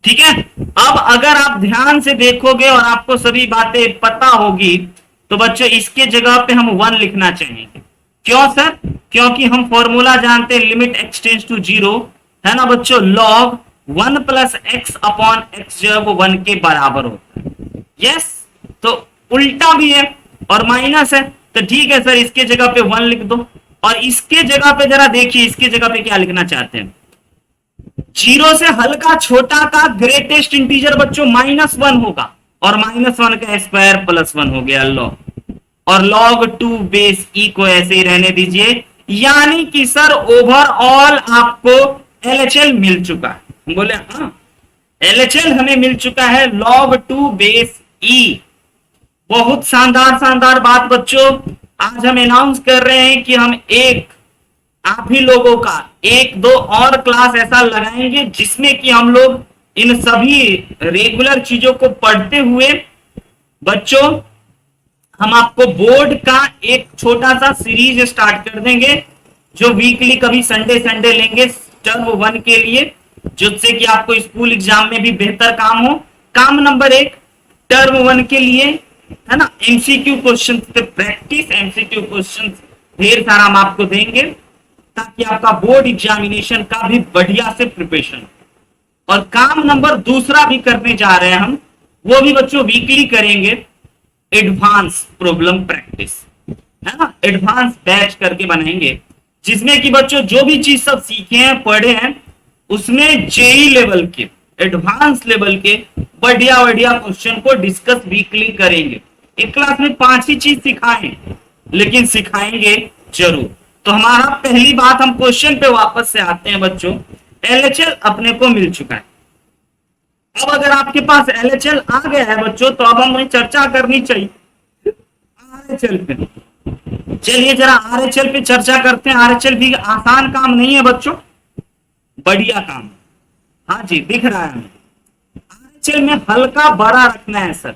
Speaker 1: ठीक है। अब अगर आप ध्यान से देखोगे और आपको सभी बातें पता होगी, तो बच्चों इसके जगह पे हम 1 लिखना चाहेंगे। क्यों सर? क्योंकि हम फॉर्मूला जानते हैं लिमिट x टेंस टू 0, है ना बच्चों, log 1 plus x upon x जो है वो 1 के बराबर होता है। यस, तो उल्टा भी है और माइनस है, तो ठीक है सर, इसके जगह पे 1 लिख दो। और इसके जगह पे जरा देखिए, इसके जगह पे क्या लिखना चाहते हैं, 0 से हल्का छोटा का ग्रेटेस्ट इंटीजर बच्चों -1 होगा, और -1 का स्क्वायर +1 हो गया log, और log 2 बेस ई को ऐसे ही रहने दीजिए। यानी कि सर ओवरऑल आपको LHL मिल चुका है। बोले हाँ, LHL हमें मिल चुका है log 2 बेस ई। बहुत शानदार बात बच्चों, आज हम अनाउंस कर रहे हैं कि हम आप ही लोगों का 1-2 और क्लास ऐसा लगाएंगे जिसमें कि हम लोग इन सभी रेगुलर चीजों को पढ़ते हुए बच्चों हम आपको बोर्ड का एक छोटा सा सीरीज स्टार्ट कर देंगे, जो वीकली कभी संडे संडे लेंगे टर्म 1 के लिए, जिससे कि आपको स्कूल एग्जाम में भी बेहतर काम हो। काम नंबर 1 टर्म 1 के लिए है ना, एमसीक्यू क्वेश्चन पे प्रैक्टिस, एमसीक्यू क्वेश्चन ढेर सारा हम आपको देंगे ताकि आपका बोर्ड एग्जामिनेशन का भी बढ़िया से प्रिपरेशन। और काम नंबर 2 भी करने जा रहे हैं हम, वो भी बच्चों वीकली करेंगे, एडवांस प्रॉब्लम प्रैक्टिस, है ना, एडवांस बैच करके बनाएंगे, जिसमें कि बच्चों जो भी चीज सब सीखे हैं पढ़े हैं उसमें जेई लेवल के, एडवांस लेवल के बढ़िया बढ़िया क्वेश्चन को डिस्कस वीकली करेंगे। एक क्लास में 5 ही चीज सिखाएं, लेकिन सिखाएंगे जरूर। तो हमारा पहली बात, हम क्वेश्चन पे वापस से आते हैं बच्चों। एलएचएल अपने को मिल चुका है। अब अगर आपके पास एलएचएल आ गया है बच्चों, तो अब हमें चर्चा करनी चाहिए आरएचएल पे। चलिए जरा आरएचएल पे चर्चा करते हैं। आरएचएल भी आसान काम नहीं है बच्चों, बढ़िया काम। हाँ जी, दिख रहा है। आरएचएल में हल्का बड़ा रखना है सर।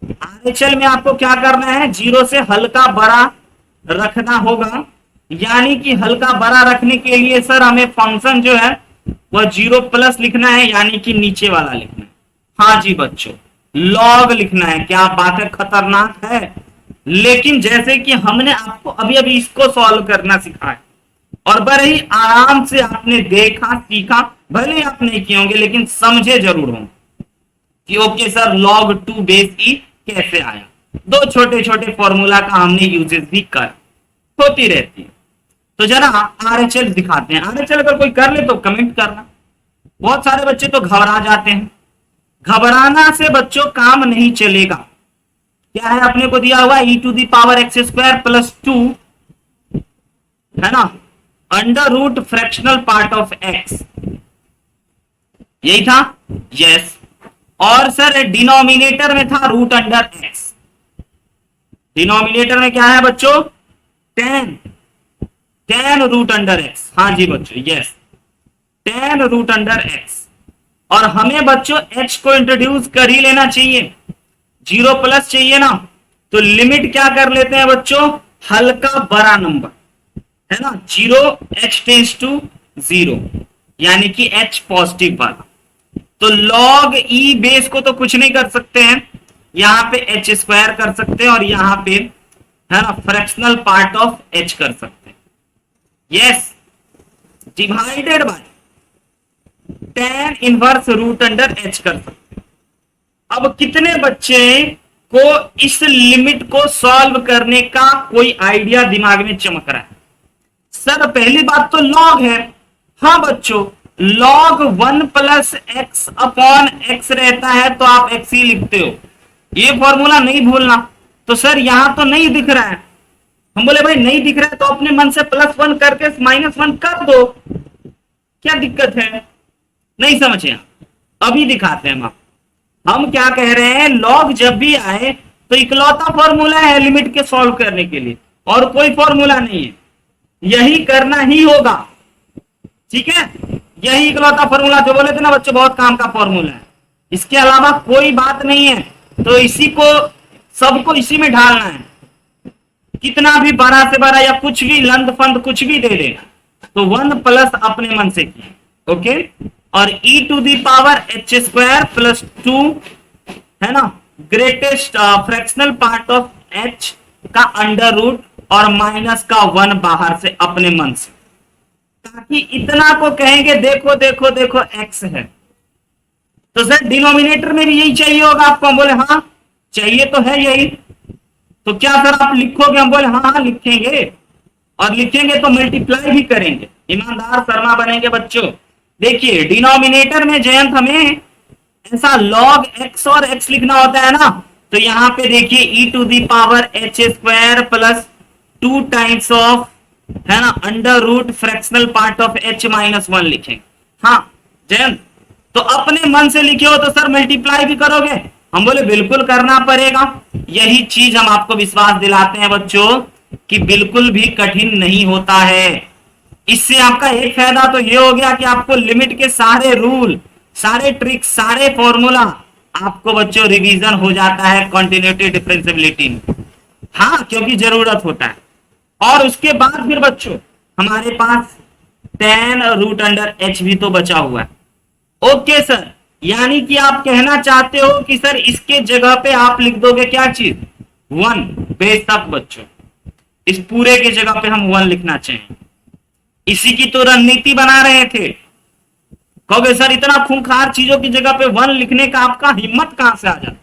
Speaker 1: आरएचएल में आपको क्या करना है, 0 से हल्का बड़ा रखना होगा। यानी कि हल्का बड़ा रखने के लिए सर हमें फंक्शन जो है वह 0+ लिखना है, यानी कि नीचे वाला लिखना है। हाँ जी बच्चों, लॉग लिखना है। क्या बात है, खतरनाक है। लेकिन जैसे कि हमने आपको अभी अभी इसको सॉल्व करना सिखाया और बड़े ही आराम से आपने देखा सीखा, भले ही आप नहीं किए होंगे लेकिन समझे जरूर होंगे कि ओके सर log 2 बेस ई कैसे आया। 2 छोटे छोटे फॉर्मूला का हमने यूजेस भी कर होती रहती है। तो जरा आरएचएल दिखाते हैं। आरएचएल अगर कोई कर ले तो कमेंट करना। बहुत सारे बच्चे तो घबरा जाते हैं। घबराना से बच्चों काम नहीं चलेगा। क्या है अपने को दिया हुआ, e⁻x² + 2 है ना, under root fractional part of x, यही था। यस। और सर डिनोमिनेटर में था √x। डिनोमिनेटर में क्या है बच्चों, 10 √x। हाँ जी बच्चों, यस, 10 √x। और हमें बच्चों h को इंट्रोड्यूस कर ही लेना चाहिए, 0+ चाहिए ना, तो लिमिट क्या कर लेते हैं बच्चों, हल्का बड़ा नंबर है ना, 0 h टेंड्स टू 0, यानी कि h पॉजिटिव वाला। तो log e बेस को तो कुछ नहीं कर सकते हैं, यहां पे h² कर सकते हैं और यहां पे है ना फ्रैक्शनल पार्ट ऑफ h कर सकते हैं। Yes, divided by tan inverse √h कर सकते हैं। अब कितने बच्चे को इस लिमिट को सॉल्व करने का कोई आइडिया दिमाग में चमक रहा है? सर पहली बात तो log है। हाँ बच्चों, log 1 + x/x रहता है तो आप x ही लिखते हो, ये फॉर्मूला नहीं भूलना। तो सर यहां तो नहीं दिख रहा है, हम बोले भाई नहीं दिख रहा है तो अपने मन से +1 करके -1 कर दो, क्या दिक्कत है? नहीं समझे? अभी दिखाते हैं हम क्या कह रहे हैं। log जब भी आए तो इकलौता फॉर्मूला है लिमिट के सॉल्व करने के लिए, और कोई फॉर्मूला नहीं है, यही करना ही होगा। ठीक है, यही इकलौता फॉर्मूला जो बोले थे ना बच्चों, बहुत काम का फॉर्मूला है, इसके अलावा कोई बात नहीं है। तो इसी को सबको इसी में ढालना है, कितना भी बड़ा से बड़ा या कुछ भी लंद फंद कुछ भी दे दे, तो 1+ अपने मन से किए। ओके, और e⁻h² + 2 है ना, greatest fractional part of h का अंडर रूट और -1 बाहर से अपने मन से, ताकि इतना को कहेंगे देखो देखो देखो x है। तो सर डिनोमिनेटर में भी यही चाहिए होगा आपको, हम बोले हाँ चाहिए तो है यही। तो क्या सर आप लिखोगे? हम बोले हाँ हाँ लिखेंगे, और लिखेंगे तो मल्टीप्लाई भी करेंगे, ईमानदार शर्मा बनेंगे बच्चों। देखिए डिनोमिनेटर में जयंत हमें ऐसा log x और x लिखना होता है ना, तो यहां पे देखिए e⁻h² + 2 टाइम्स ऑफ है ना under root fractional part of h -1 लिखेंगे। हाँ जयंत, तो अपने मन से लिखे हो तो सर मल्टीप्लाई भी करोगे? हम बोले बिल्कुल करना पड़ेगा। यही चीज हम आपको विश्वास दिलाते हैं बच्चों कि बिल्कुल भी कठिन नहीं होता है। इससे आपका एक फायदा तो ये हो गया कि आपको लिमिट के सारे रूल, सारे ट्रिक्स, सारे फॉर्मूला आपको बच्चों रिवीजन हो जाता है कॉन्टिन्यूटी डिफरेंशियबिलिटी में। हाँ, क्योंकि जरूरत होता है। और उसके बाद फिर बच्चों हमारे पास tan रूट अंडर एच भी तो बचा हुआ है। ओके सर, यानी कि आप कहना चाहते हो कि सर इसके जगह पे आप लिख दोगे क्या चीज, 1। बेशक बच्चों, इस पूरे के जगह पे हम 1 लिखना चाहिए। इसी की तो रणनीति बना रहे थे। कहोगे सर इतना खूंखार चीजों की जगह पे 1 लिखने का आपका हिम्मत कहां से आ जाता?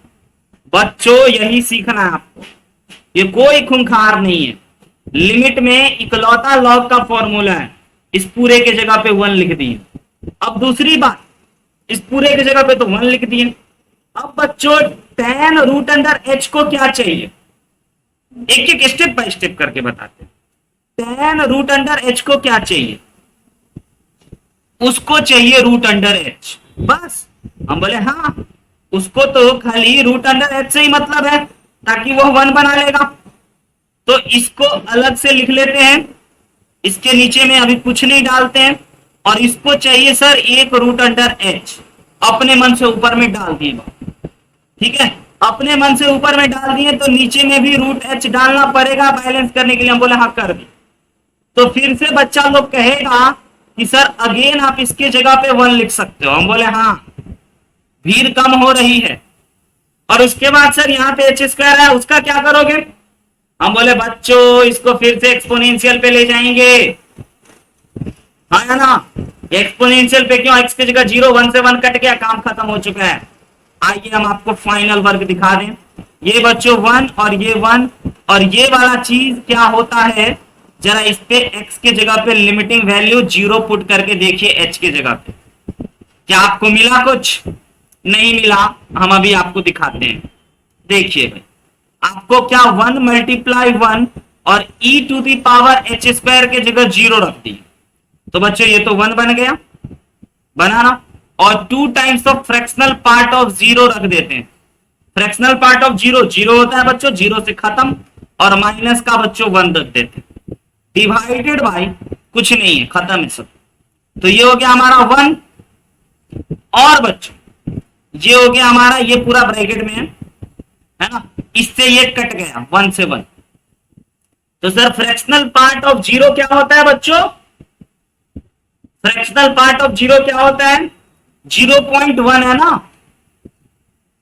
Speaker 1: बच्चों यही सीखना है आपको, ये कोई खूंखार नहीं है। लिमिट में इकलौता लॉग का फॉर्मूला है, इस पूरे के जगह पे 1 लिख दिए। अब दूसरी बात, इस पूरे के जगह पे तो 1 लिख दिए। अब बच्चों tan रूट अंडर एच को क्या चाहिए, एक एक स्टेप बाय स्टेप करके बताते हैं। tan रूट अंडर एच को क्या चाहिए, उसको चाहिए रूट अंडर एच, बस। हम बोले हाँ, उसको तो खाली रूट अंडर एच से ही मतलब है, ताकि वो 1 बना लेगा। तो इसको अलग से लिख लेते हैं, इसके नीचे में अभी कुछ नहीं डालते हैं। और इसको चाहिए सर 1 रूट अंडर एच, अपने मन से ऊपर में डाल दिए। ठीक है, अपने मन से ऊपर में डाल दिए तो नीचे में भी रूट एच डालना पड़ेगा बैलेंस करने के लिए। हम बोले हाँ कर दी। तो फिर से बच्चा लोग कहेगा कि सर अगेन आप इसके जगह पे 1 लिख सकते हो। हम बोले हाँ, भीड़ कम हो रही है। और उसके बाद सर यहाँ पे एच स्क्वायर है, उसका क्या करोगे? हम बोले बच्चों इसको फिर से एक्सपोनेंशियल पे ले जाएंगे। हाँ है ना, एक्सपोनेंशियल पे क्यों, एक्स की जगह 0, 1 से 1 कट गया, काम खत्म हो चुका है। आइए हम आपको फाइनल वर्क दिखा दें। ये बच्चों 1 और ये 1, और ये वाला चीज क्या होता है, जरा इस पे x के जगह पे लिमिटिंग वैल्यू 0 पुट करके देखिए h के जगह पे। क्या आपको मिला? कुछ नहीं मिला। हम अभी आपको दिखाते हैं। देखिए भाई, आपको क्या 1 मल्टीप्लाई 1 और e to the power h square के जगह 0 रख दी। तो बच्चों ये तो 1 बन गया, बना ना। और 2 times of fractional part of 0 रख देते हैं। फ्रैक्शनल पार्ट ऑफ 0 0 होता है बच्चों, 0 से खत्म। और माइनस का बच्चों 1 रख देते हैं। डिवाइडेड बाय कुछ नहीं है, खत्म है सब। तो ये हो गया हमारा 1। और बच्चों ये हो गया हमारा, ये पूरा ब्रैकेट में है ना, इससे ये कट गया 1 से 1। तो सर फ्रैक्शनल पार्ट ऑफ 0 क्या होता है बच्चों? फ्रैक्शनल पार्ट ऑफ 0 क्या होता है? 0.1 है ना।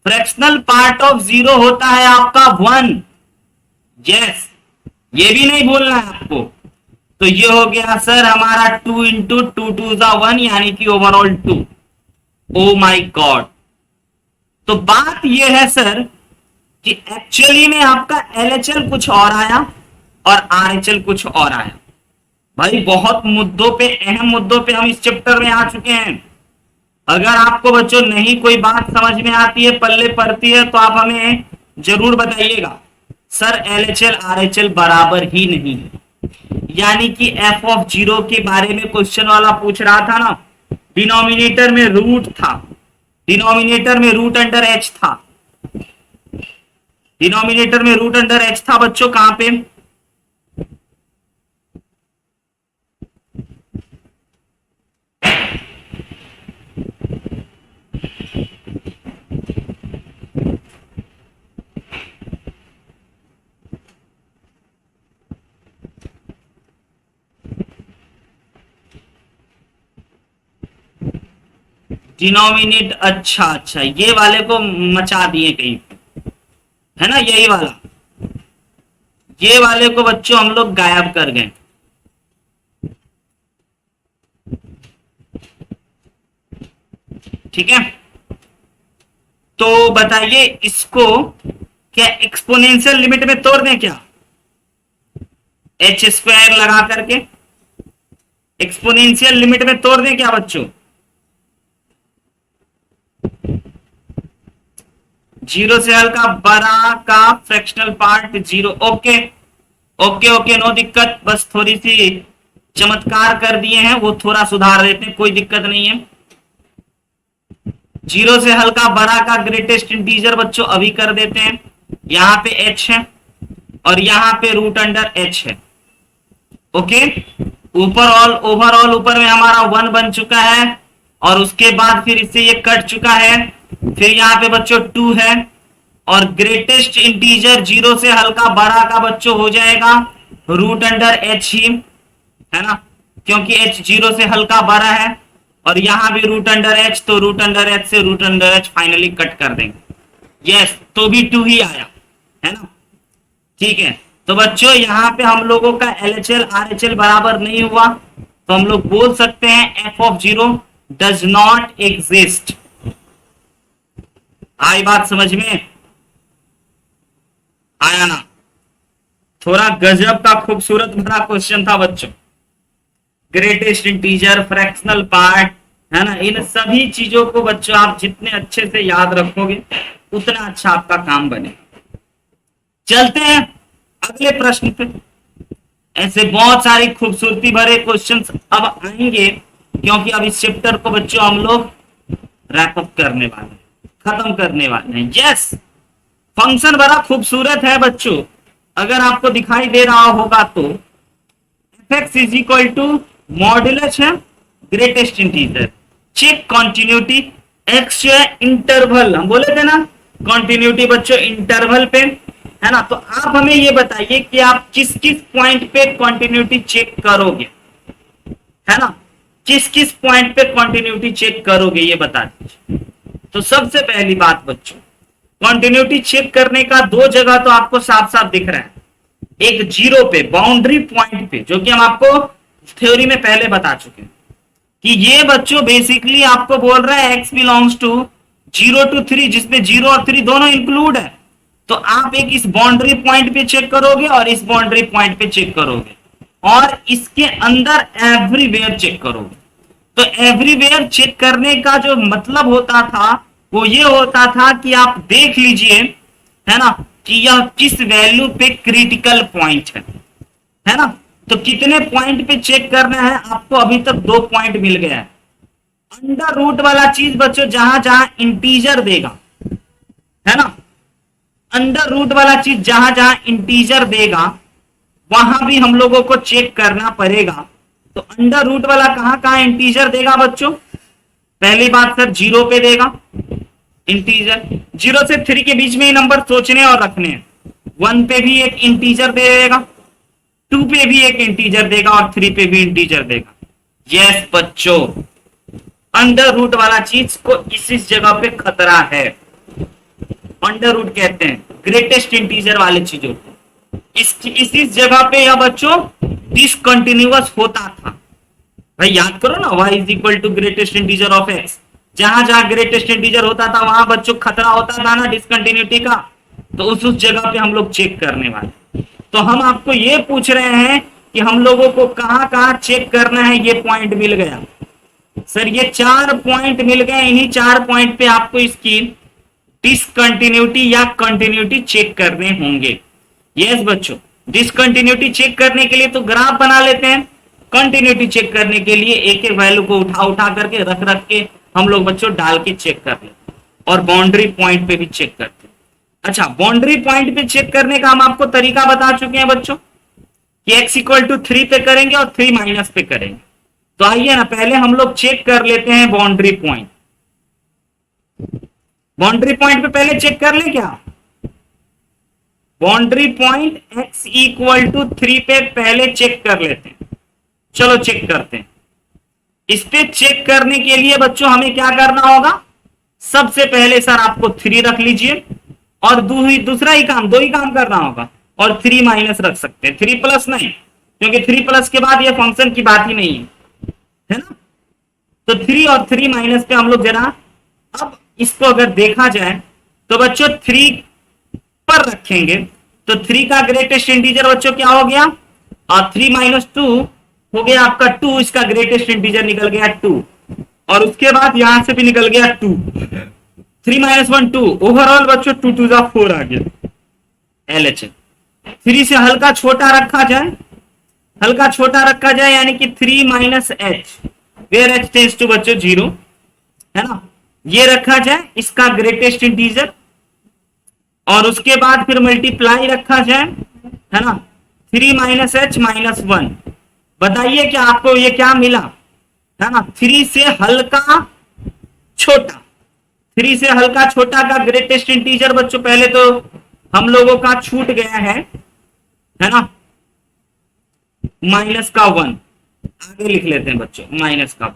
Speaker 1: फ्रैक्शनल पार्ट ऑफ 0 होता है आपका 1। यस, ये भी नहीं भूलना है आपको। तो ये हो गया सर हमारा 2 इंटू 2 2 1, यानी कि ओवरऑल 2। ओ माई गॉड। तो बात यह है सर कि एक्चुअली में आपका LHL कुछ और आया और RHL कुछ और आया। भाई बहुत मुद्दों पे, अहम मुद्दों पे हम इस चैप्टर में आ चुके हैं। अगर आपको बच्चों नहीं कोई बात समझ में आती है, पल्ले पड़ती है, तो आप हमें जरूर बताइएगा। सर LHL RHL बराबर ही नहीं है, यानी कि f ऑफ 0 के बारे में क्वेश्चन वाला पूछ रहा था ना, डिनोमिनेटर में रूट था, डिनोमिनेटर में रूट अंडर h था, डिनोमिनेटर में रूट अंडर h था बच्चों। कहां पे? डिनोमिनेट, अच्छा अच्छा, ये वाले को मचा दिए कहीं, है ना, यही वाला, ये वाले को बच्चों हम लोग गायब कर गए। ठीक है, तो बताइए इसको क्या एक्सपोनेंशियल लिमिट में तोड़ दें क्या? h स्क्वायर लगा करके एक्सपोनेंशियल लिमिट में तोड़ दें क्या बच्चों? 0 से हल्का बड़ा का fractional part 0। Okay okay okay, no दिक्कत। बस थोड़ी सी चमत्कार कर दिए हैं, वो थोड़ा सुधार देते हैं, कोई दिक्कत नहीं है। 0 से हल्का बड़ा का ग्रेटेस्ट इंटीजर बच्चों अभी कर देते हैं। यहां पे h है और यहां पे रूट अंडर h है। ओके, ऊपर ऑल ओवरऑल ऊपर में हमारा 1 बन चुका है और उसके बाद फिर इससे ये कट चुका है, फिर यहाँ पे बच्चों 2 है, और ग्रेटेस्ट इंटीजर 0 से हल्का बड़ा का बच्चों हो जाएगा रूट अंडर एच ही, है ना, क्योंकि एच 0 से हल्का बड़ा है, और यहां भी रूट अंडर एच, तो रूट अंडर एच से root under h finally cut कर देंगे। यस, तो भी 2 ही आया, है ना, ठीक है। तो बच्चों यहाँ पे हम लोगों का LHL RHL बराबर नहीं हुआ, तो हम लोग बोल सकते हैं f of 0 does not exist. आई बात समझ में? आया ना? थोड़ा गजब का खूबसूरत भरा क्वेश्चन था बच्चों। ग्रेटेस्ट इंटीजर, फ्रैक्शनल पार्ट, है ना, इन सभी चीजों को बच्चों आप जितने अच्छे से याद रखोगे उतना अच्छा आपका काम बनेगा। चलते हैं अगले प्रश्न पे। ऐसे बहुत सारी खूबसूरती भरे क्वेश्चंस अब आएंगे, क्योंकि अब इस चैप्टर को बच्चों हम लोग रैप अप करने वाले हैं, खत्म करने वाले हैं। यस, फंक्शन बड़ा खूबसूरत है बच्चों, अगर आपको दिखाई दे रहा होगा तो fx is equal to modulus है greatest integer, check continuity, x जो है इंटरवल, हम बोले थे ना कॉन्टिन्यूटी बच्चों इंटरवल पे, है ना। तो आप हमें ये बताइए कि आप किस किस पॉइंट पे कॉन्टिन्यूटी चेक करोगे, है ना, किस किस पॉइंट पे कॉन्टिन्यूटी चेक करोगे ये बता दीजिए। तो सबसे पहली बात बच्चों, कॉन्टिन्यूटी चेक करने का 2 जगह तो आपको साफ साफ दिख रहा है। एक 0 पे, बाउंड्री पॉइंट पे, जो कि हम आपको थ्योरी में पहले बता चुके हैं कि ये बच्चों बेसिकली आपको बोल रहा है x बिलोंग्स टू 0 to 3, जिसमें 0 और 3 दोनों इंक्लूड है। तो आप एक इस बाउंड्री पॉइंट पे चेक करोगे और इस बाउंड्री पॉइंट पे चेक करोगे, और इसके अंदर एवरीवेयर चेक करोगे। तो एवरीवेयर चेक करने का जो मतलब होता था वो ये होता था कि आप देख लीजिए, है ना, कि यह किस वैल्यू पे क्रिटिकल पॉइंट है ना। तो कितने पॉइंट पे चेक करना है आपको? अभी तक 2 पॉइंट मिल गया है। अंडर रूट वाला चीज बच्चों जहां जहां इंटीजर देगा, है ना, अंडर रूट वाला चीज जहां जहां इंटीजर देगा वहां भी हम लोगों को चेक करना पड़ेगा। तो अंडर रूट वाला कहां कहां इंटीजर देगा बच्चों? पहली बात सर 0 पे देगा इंटीजर, 0 से 3 के बीच में ही नंबर सोचने और रखने हैं। 1 पे भी एक इंटीजर देगा, 2 पे भी एक इंटीजर देगा, और 3 पे भी इंटीजर देगा। यस बच्चों, अंडर रूट वाला चीज को इस जगह पे खतरा है। अंडर रूट कहते हैं ग्रेटेस्ट इंटीजर वाले चीजों को। इस जगह पे यह बच्चों डिसकंटिन्यूअस होता था। भाई याद करो ना, y is equal to greatest integer of x, जहां जहां ग्रेटेस्ट इंटीजर होता था वहां बच्चों खतरा होता था ना डिसकंटिन्यूटी का। तो उस जगह पे हम लोग चेक करने वाले। तो हम आपको ये पूछ रहे हैं कि हम लोगों को कहां कहां चेक करना है। ये पॉइंट मिल गया सर, ये 4 पॉइंट मिल गए। इन्हीं 4 पॉइंट पे आपको इसकी डिसकंटिन्यूटी या कंटिन्यूटी चेक करने होंगे। यस बच्चों, डिसकंटिन्यूटी चेक करने के लिए तो ग्राफ बना लेते हैं, कंटिन्यूटी चेक करने के लिए एक एक वैल्यू को उठा उठा करके रख रख के हम लोग बच्चों डाल के चेक कर लेते हैं, और बाउंड्री पॉइंट पे भी चेक करते हैं। अच्छा, बाउंड्री पॉइंट पे चेक करने का हम आपको तरीका बता चुके हैं बच्चों कि x इक्वल टू 3 पे करेंगे और 3 माइनस पे करेंगे। तो आइए ना, पहले हम लोग चेक कर लेते हैं बाउंड्री पॉइंट। बाउंड्री पॉइंट पे पहले चेक कर ले क्या? Boundary point x equal to 3 पे पहले चेक कर लेते हैं। चलो चेक करते हैं। इस पे चेक करने के लिए बच्चों हमें क्या करना होगा? सबसे पहले सर आपको 3 रख लीजिए, और दूसरा ही काम, 2 ही काम करना होगा, और 3 माइनस रख सकते हैं, 3 प्लस नहीं, क्योंकि 3 प्लस के बाद ये फंक्शन की बात ही नहीं है ना। तो 3 और 3 माइनस पे हम लोग जरा अब इसको अगर देखा जाए तो बच्चों 3 पर रखेंगे तो 3 का ग्रेटेस्ट इंटीजर बच्चों क्या हो गया? और 3 माइनस 2 हो गया आपका 2, इसका ग्रेटेस्ट इंटीजर निकल गया 2, और उसके बाद यहां से भी निकल गया 2। 3 माइनस 1 2, ओवरऑल बच्चों 2 2 4 आ गया LHL। 3 से हल्का छोटा रखा जाए, हल्का छोटा रखा जाए, यानी कि 3 minus h, where h tends to बच्चों 0, है ना, ये रखा जाए इसका ग्रेटेस्ट इंटीजर, और उसके बाद फिर मल्टीप्लाई रखा जाए, है ना, 3 माइनस h माइनस 1। बताइए क्या आपको ये क्या मिला? है ना, 3 से हल्का छोटा, 3 से हल्का छोटा का ग्रेटेस्ट इंटीजर बच्चों पहले तो हम लोगों का छूट गया है ना, माइनस का 1, आगे लिख लेते हैं बच्चों माइनस का 1।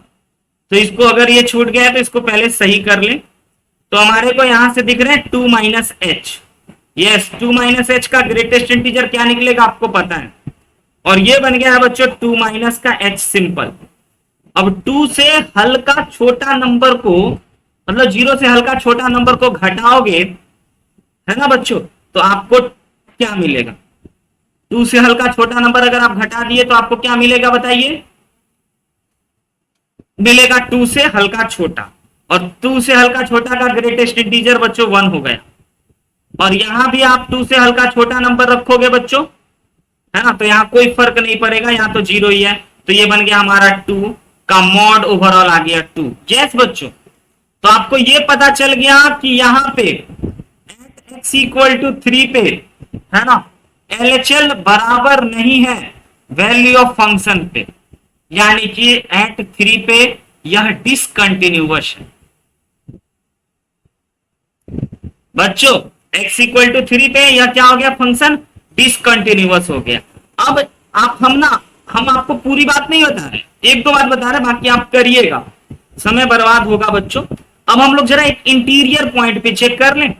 Speaker 1: तो इसको अगर ये छूट गया है तो इसको पहले सही कर लें। तो हमारे को यहां से दिख रहे हैं 2 minus H. Yes, 2 minus H का ग्रेटेस्ट इंटीजर क्या निकलेगा आपको पता है, और ये बन गया है बच्चों 2 माइनस का एच सिंपल। अब 2 से हल्का छोटा नंबर को, मतलब 0 से हल्का छोटा नंबर को घटाओगे है ना बच्चों, तो आपको क्या मिलेगा? 2 से हल्का छोटा नंबर अगर आप घटा दिए तो आपको क्या मिलेगा बताइए? मिलेगा 2 से हल्का छोटा, और 2 से हल्का छोटा का ग्रेटेस्ट इंटीजर बच्चों 1 हो गया। और यहां भी आप 2 से हल्का छोटा नंबर रखोगे बच्चों, है ना, तो यहां कोई फर्क नहीं पड़ेगा, यहां तो 0 ही है। तो ये बन गया हमारा 2 का मॉड ओवरऑल आ गया 2। यस बच्चों, तो आपको ये पता चल गया कि यहां पे x इक्वल टू 3 पे, है ना, LHL बराबर नहीं है वैल्यू ऑफ फंक्शन पे, यानी कि एट 3 पे यह डिसकंटिन्यूअस है बच्चों। x इक्वल टू 3 पे यह क्या हो गया? फंक्शन डिसकंटिन्यूअस हो गया। अब हम आपको पूरी बात नहीं बता रहे, एक दो बात बता रहे, बाकी आप करिएगा, समय बर्बाद होगा बच्चों। अब हम लोग जरा एक इंटीरियर पॉइंट पे चेक कर लें।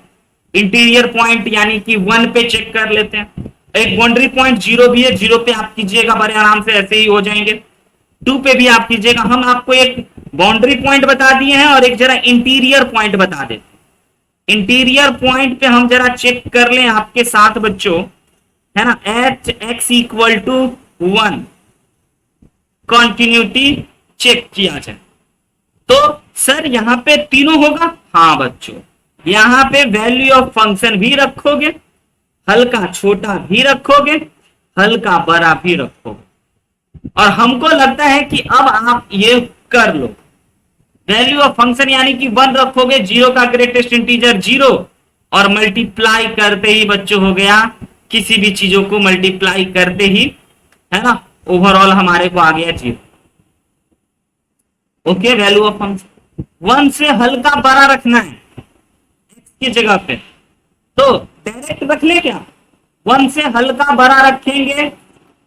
Speaker 1: इंटीरियर पॉइंट यानी कि 1 पे चेक कर लेते हैं। एक बाउंड्री पॉइंट 0 भी है, 0 पे आप कीजिएगा बड़े आराम से, ऐसे ही हो जाएंगे। 2 पे भी आप कीजिएगा। हम आपको एक बाउंड्री पॉइंट बता दिए हैं और एक जरा इंटीरियर पॉइंट बता देते। इंटीरियर पॉइंट पे हम जरा चेक कर लें आपके साथ बच्चों, है ना, h x equal to 1 continuity check किया जाए तो सर यहां पे तीनों होगा। हाँ बच्चों, यहां पे वैल्यू ऑफ फंक्शन भी रखोगे, हल्का छोटा भी रखोगे, हल्का बड़ा भी रखोगे, और हमको लगता है कि अब आप ये कर लो। वैल्यू ऑफ फंक्शन यानी कि 1 रखोगे, 0 का ग्रेटेस्ट इंटीजर 0, और मल्टीप्लाई करते ही बच्चों हो गया, किसी भी चीजों को मल्टीप्लाई करते ही, है ना, ओवरऑल हमारे को आ गया 0। ओके, वैल्यू ऑफ फंक्शन 1 से हल्का बड़ा रखना है x की जगह पे, तो डायरेक्ट रख ले क्या? 1 से हल्का बड़ा रखेंगे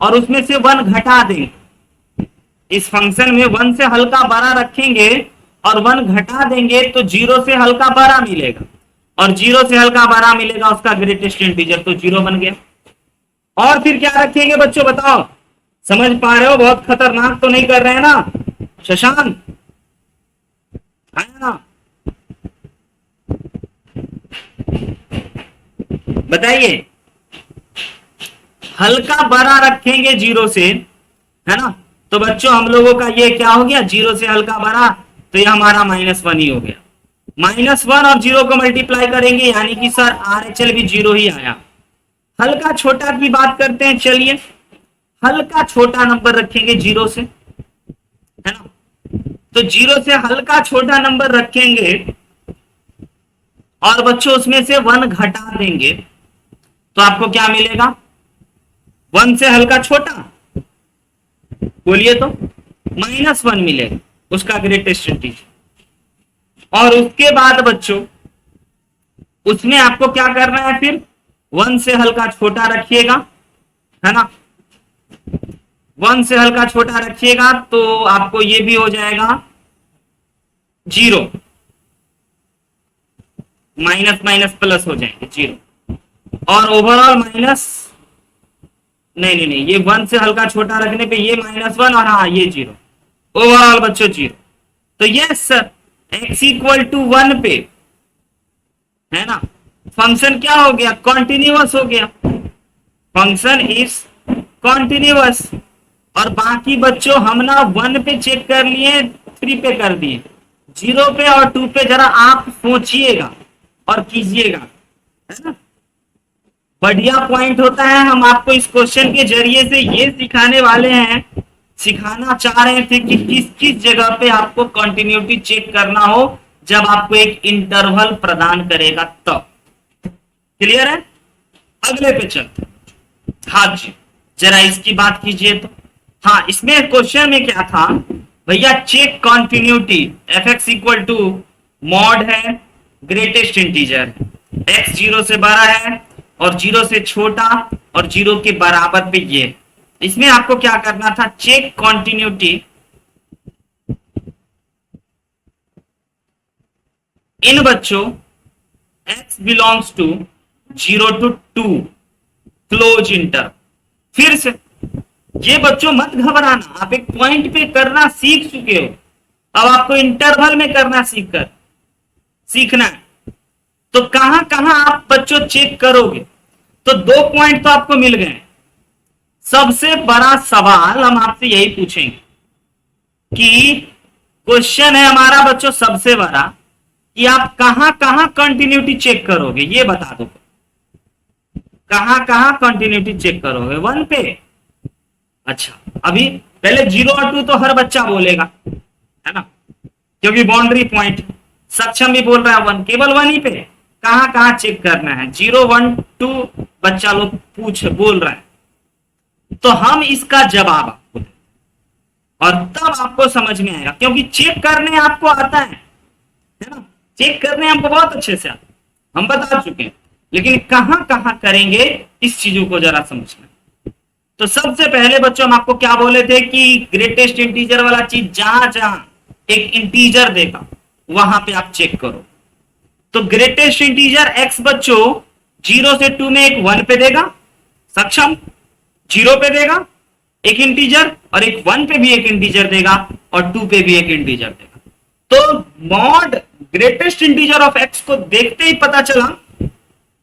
Speaker 1: और उसमें से 1 घटा देंगे। इस फंक्शन में 1 से हल्का बड़ा रखेंगे और 1 घटा देंगे तो 0 से हल्का बड़ा मिलेगा, और 0 से हल्का बड़ा मिलेगा उसका ग्रेटेस्ट इंटीजर, तो 0 बन गया। और फिर क्या रखेंगे बच्चों बताओ? समझ पा रहे हो? बहुत खतरनाक तो नहीं कर रहे हैं ना शशांक? है ना, बताइए। हल्का बड़ा रखेंगे 0 से, है ना, तो बच्चों हम लोगों का ये क्या हो गया? 0 से हल्का बड़ा, तो ये हमारा -1 ही हो गया। -1 और 0 को मल्टीप्लाई करेंगे यानी कि सर RHL भी 0 ही आया। हल्का छोटा की बात करते हैं, चलिए हल्का छोटा नंबर रखेंगे 0 से, है ना, तो 0 से हल्का छोटा नंबर रखेंगे और बच्चों उसमें से 1 घटा देंगे तो आपको क्या मिलेगा? 1 से हल्का छोटा, बोलिए तो, -1 मिलेगा उसका ग्रेटेस्ट इंटीजर। और उसके बाद बच्चों उसमें आपको क्या करना है? फिर 1 से हल्का छोटा रखिएगा, है ना, 1 से हल्का छोटा रखिएगा तो आपको ये भी हो जाएगा 0, माइनस माइनस प्लस हो जाएंगे 0, और ओवरऑल माइनस नहीं, ये 1 से हल्का छोटा रखने पे ये -1 और हाँ ये 0, ओवरऑल बच्चों 0। तो yes sir, x equal to 1 पे, है ना, फंक्शन क्या हो गया? कॉन्टिन्यूअस हो गया, फंक्शन इज कॉन्टिन्यूअस। और बाकी बच्चों हम ना 1 पे चेक कर लिए, 3 पे कर दिए, 0 पे और 2 पे जरा आप सोचिएगा और कीजिएगा, है ना। बढ़िया पॉइंट होता है। हम आपको इस क्वेश्चन के जरिए से ये सिखाने वाले हैं, सिखाना चाह रहे थे कि किस किस जगह पे आपको कंटिन्यूटी चेक करना हो जब आपको एक इंटरवल प्रदान करेगा तब। क्लियर है? अगले पे चलते। हाँ जी, जरा इसकी बात कीजिए तो। हाँ, इसमें क्वेश्चन में क्या था भैया? Check continuity f(x) equal to mod है, ग्रेटेस्ट इंटीजर है। x 0 से बड़ा है और 0 से छोटा और 0 के बराबर पे ये। इसमें आपको क्या करना था, चेक कॉन्टिन्यूटी इन बच्चों x belongs to 0 to 2 close interval. फिर से ये बच्चों मत घबराना, आप एक पॉइंट पे करना सीख चुके हो, अब आपको इंटरवल में करना सीखना है। तो कहां कहां आप बच्चों चेक करोगे, तो 2 पॉइंट तो आपको मिल गए। सबसे बड़ा सवाल हम आपसे यही पूछेंगे कि क्वेश्चन है हमारा बच्चों सबसे बड़ा कि आप कहां कहां कंटिन्यूटी चेक करोगे, ये बता दो। कहां कहां कंटिन्यूटी चेक करोगे, 1 पे। अच्छा, अभी पहले 0 और 2 तो हर बच्चा बोलेगा, है ना, क्योंकि बाउंड्री पॉइंट। सक्षम भी बोल रहा है 1, केवल 1 ही पे। कहां कहां चेक करना है, 0 1 2 बच्चा लोग बोल रहा है। तो हम इसका जवाब आपको दें और तब आपको समझ में आएगा, क्योंकि चेक करने आपको आता है ना, चेक करने हमको बहुत अच्छे से आता, हम बता चुके हैं, लेकिन कहां कहां करेंगे इस चीजों को जरा समझना। तो सबसे पहले बच्चों हम आपको क्या बोले थे कि ग्रेटेस्ट इंटीजर वाला चीज जहां जहां एक इंटीजर देगा वहां पे आप चेक करो। तो ग्रेटेस्ट इंटीजर x बच्चों 0 से 2 में एक 1 पे देगा, सक्षम 0 पे देगा एक इंटीजर, और एक 1 पे भी एक इंटीजर देगा, और 2 पे भी एक इंटीजर देगा। तो mod greatest integer of x को देखते ही पता चला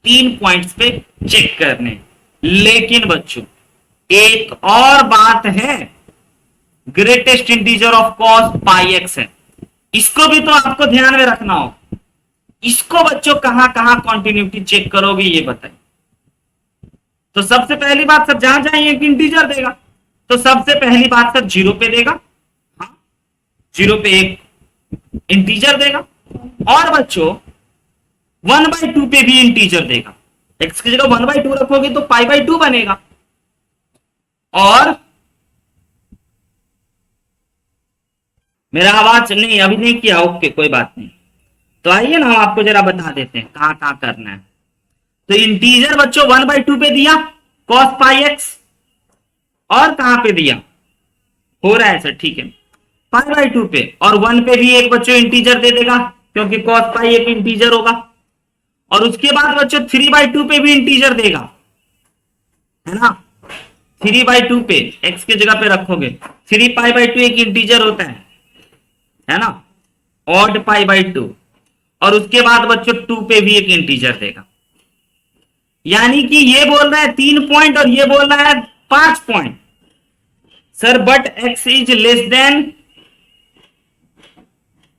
Speaker 1: 3 पॉइंट्स पे चेक करने। लेकिन बच्चों एक और बात है, greatest integer of cos pi x है, इसको भी तो आपको ध्यान में रखना हो। इसको बच्चों कहां कहां कंटिन्यूटी चेक करोगे ये बताइए। तो सबसे पहली बात सर, जहां जहां एक इंटीजर देगा, तो सबसे पहली बात सर 0 पे देगा, हाँ 0 पे एक इंटीजर देगा, और बच्चों 1/2 पे भी इंटीजर देगा। x की जगह 1/2 रखोगे तो π/2 बनेगा। और मेरा आवाज नहीं अभी नहीं किया, ओके कोई बात नहीं। तो आइए ना हम आपको जरा बता देते हैं कहां कहां करना है। तो इंटीजर बच्चों 1/2 पे दिया cos πx, और कहां पे दिया, हो रहा है सर ठीक है, π/2 पे, और 1 पे भी एक बच्चों इंटीजर दे देगा क्योंकि cos π एक इंटीजर होगा। और उसके बाद बच्चों 3/2 पे भी इंटीजर देगा, है ना, 3/2 पे x की जगह पे रखोगे, 3π/2 एक इंटीजर होता है ना, ऑड π/2। और उसके बाद बच्चों 2 पे भी एक इंटीजर देगा। यानी कि ये बोल रहा है 3 पॉइंट और ये बोल रहा है 5 point sir, but x is less than.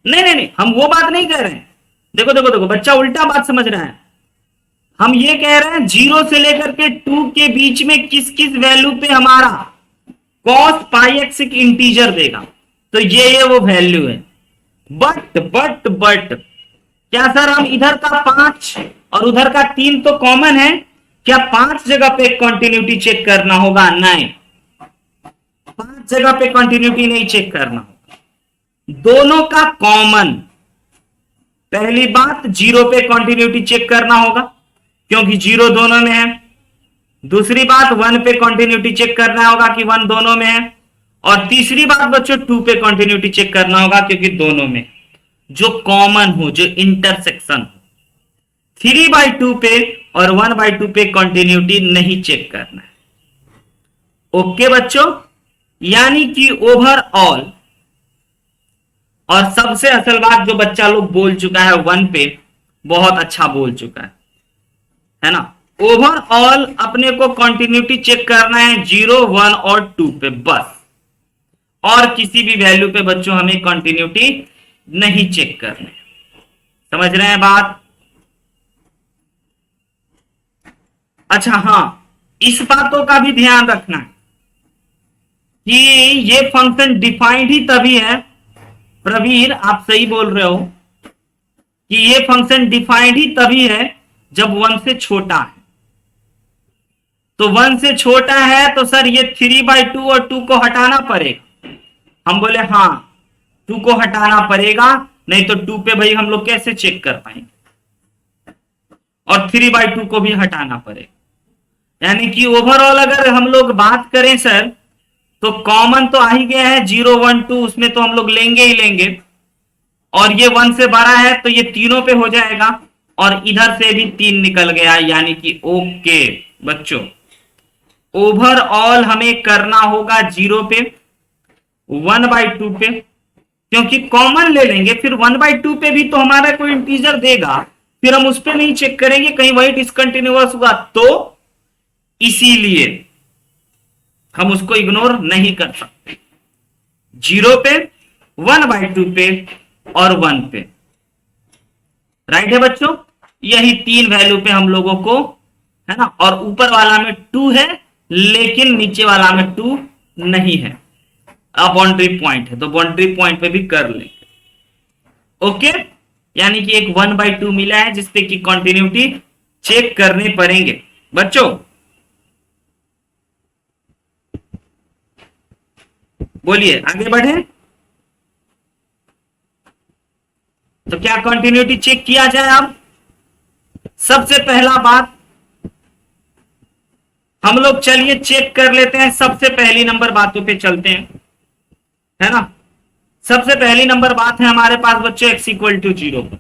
Speaker 1: नहीं, हम वो बात नहीं कह रहे हैं। देखो बच्चा उल्टा बात समझ रहा है। हम ये कह रहे हैं 0 से लेकर के 2 के बीच में किस किस वैल्यू पे हमारा cos πx एक इंटीजर देगा, तो ये वो वैल्यू है। बट क्या सर हम इधर का 5 और उधर का 3 तो कॉमन है, क्या 5 जगह पे कंटिन्यूटी चेक करना होगा? नहीं, 5 जगह पे कंटिन्यूटी नहीं चेक करना होगा, दोनों का कॉमन। पहली बात 0 पे कंटिन्यूटी चेक करना होगा क्योंकि 0 दोनों में है। दूसरी बात 1 पे कंटिन्यूटी चेक करना होगा कि 1 दोनों में है। और तीसरी बात बच्चों 2 पे कंटिन्यूटी चेक करना होगा क्योंकि दोनों में जो कॉमन हो, जो इंटरसेक्शन हो। 3/2 पे और 1/2 पे कंटिन्यूटी नहीं चेक करना है। ओके बच्चों, यानी कि ओवरऑल, और सबसे असल बात जो बच्चा लोग बोल चुका है 1 पे, बहुत अच्छा बोल चुका है ना। ओवरऑल अपने को कंटिन्यूटी चेक करना है 0 1 और 2 पे बस, और किसी भी वैल्यू पे बच्चों हमें कंटिन्यूटी नहीं चेक करने। समझ रहे हैं बात? अच्छा हाँ, इस बातों का भी ध्यान रखना है कि ये फंक्शन डिफाइंड ही तभी है, प्रवीर आप सही बोल रहे हो कि ये फंक्शन डिफाइंड ही तभी है जब 1 से छोटा है। तो 1 से छोटा है तो सर ये 3/2 और 2 को हटाना पड़ेगा। हम बोले हाँ 2 को हटाना पड़ेगा, नहीं तो 2 पे भाई हम लोग कैसे चेक कर पाएंगे, और 3/2 को भी हटाना पड़ेगा। यानी कि ओवरऑल अगर हम लोग बात करें सर, तो कॉमन तो आ ही गया है 0 1 2, उसमें तो हम लोग लेंगे ही लेंगे, और ये 1 से बड़ा है तो ये तीनों पे हो जाएगा, और इधर से भी 3 निकल गया, यानी कि ओके बच्चों, ओवरऑल हमें करना होगा 0 पे, 1/2 पे, क्योंकि कॉमन ले लेंगे फिर 1/2 पे भी तो हमारा कोई इंटीजर देगा, फिर हम उस पे नहीं चेक करेंगे कहीं वही डिसकंटिन्यूअस हुआ तो, इसीलिए हम उसको इग्नोर नहीं कर सकते। 0 पे, 1/2 पे और 1 पे, राइट है बच्चों, यही 3 वैल्यू पे हम लोगों को, है ना, और ऊपर वाला में 2 है लेकिन नीचे वाला में 2 नहीं है, अब बाउंड्री पॉइंट है तो बाउंड्री पॉइंट पे भी कर लेंगे। ओके, यानी कि एक 1/2 मिला है जिसपे की कंटिन्यूटी चेक करने पड़ेंगे बच्चों। बोलिए आगे बढ़े, तो क्या कंटिन्यूटी चेक किया जाए। अब सबसे पहला बात हम लोग चलिए चेक कर लेते हैं, सबसे पहली नंबर बातों पे चलते हैं, है ना। सबसे पहली नंबर बात है हमारे पास बच्चों x = 0 पर,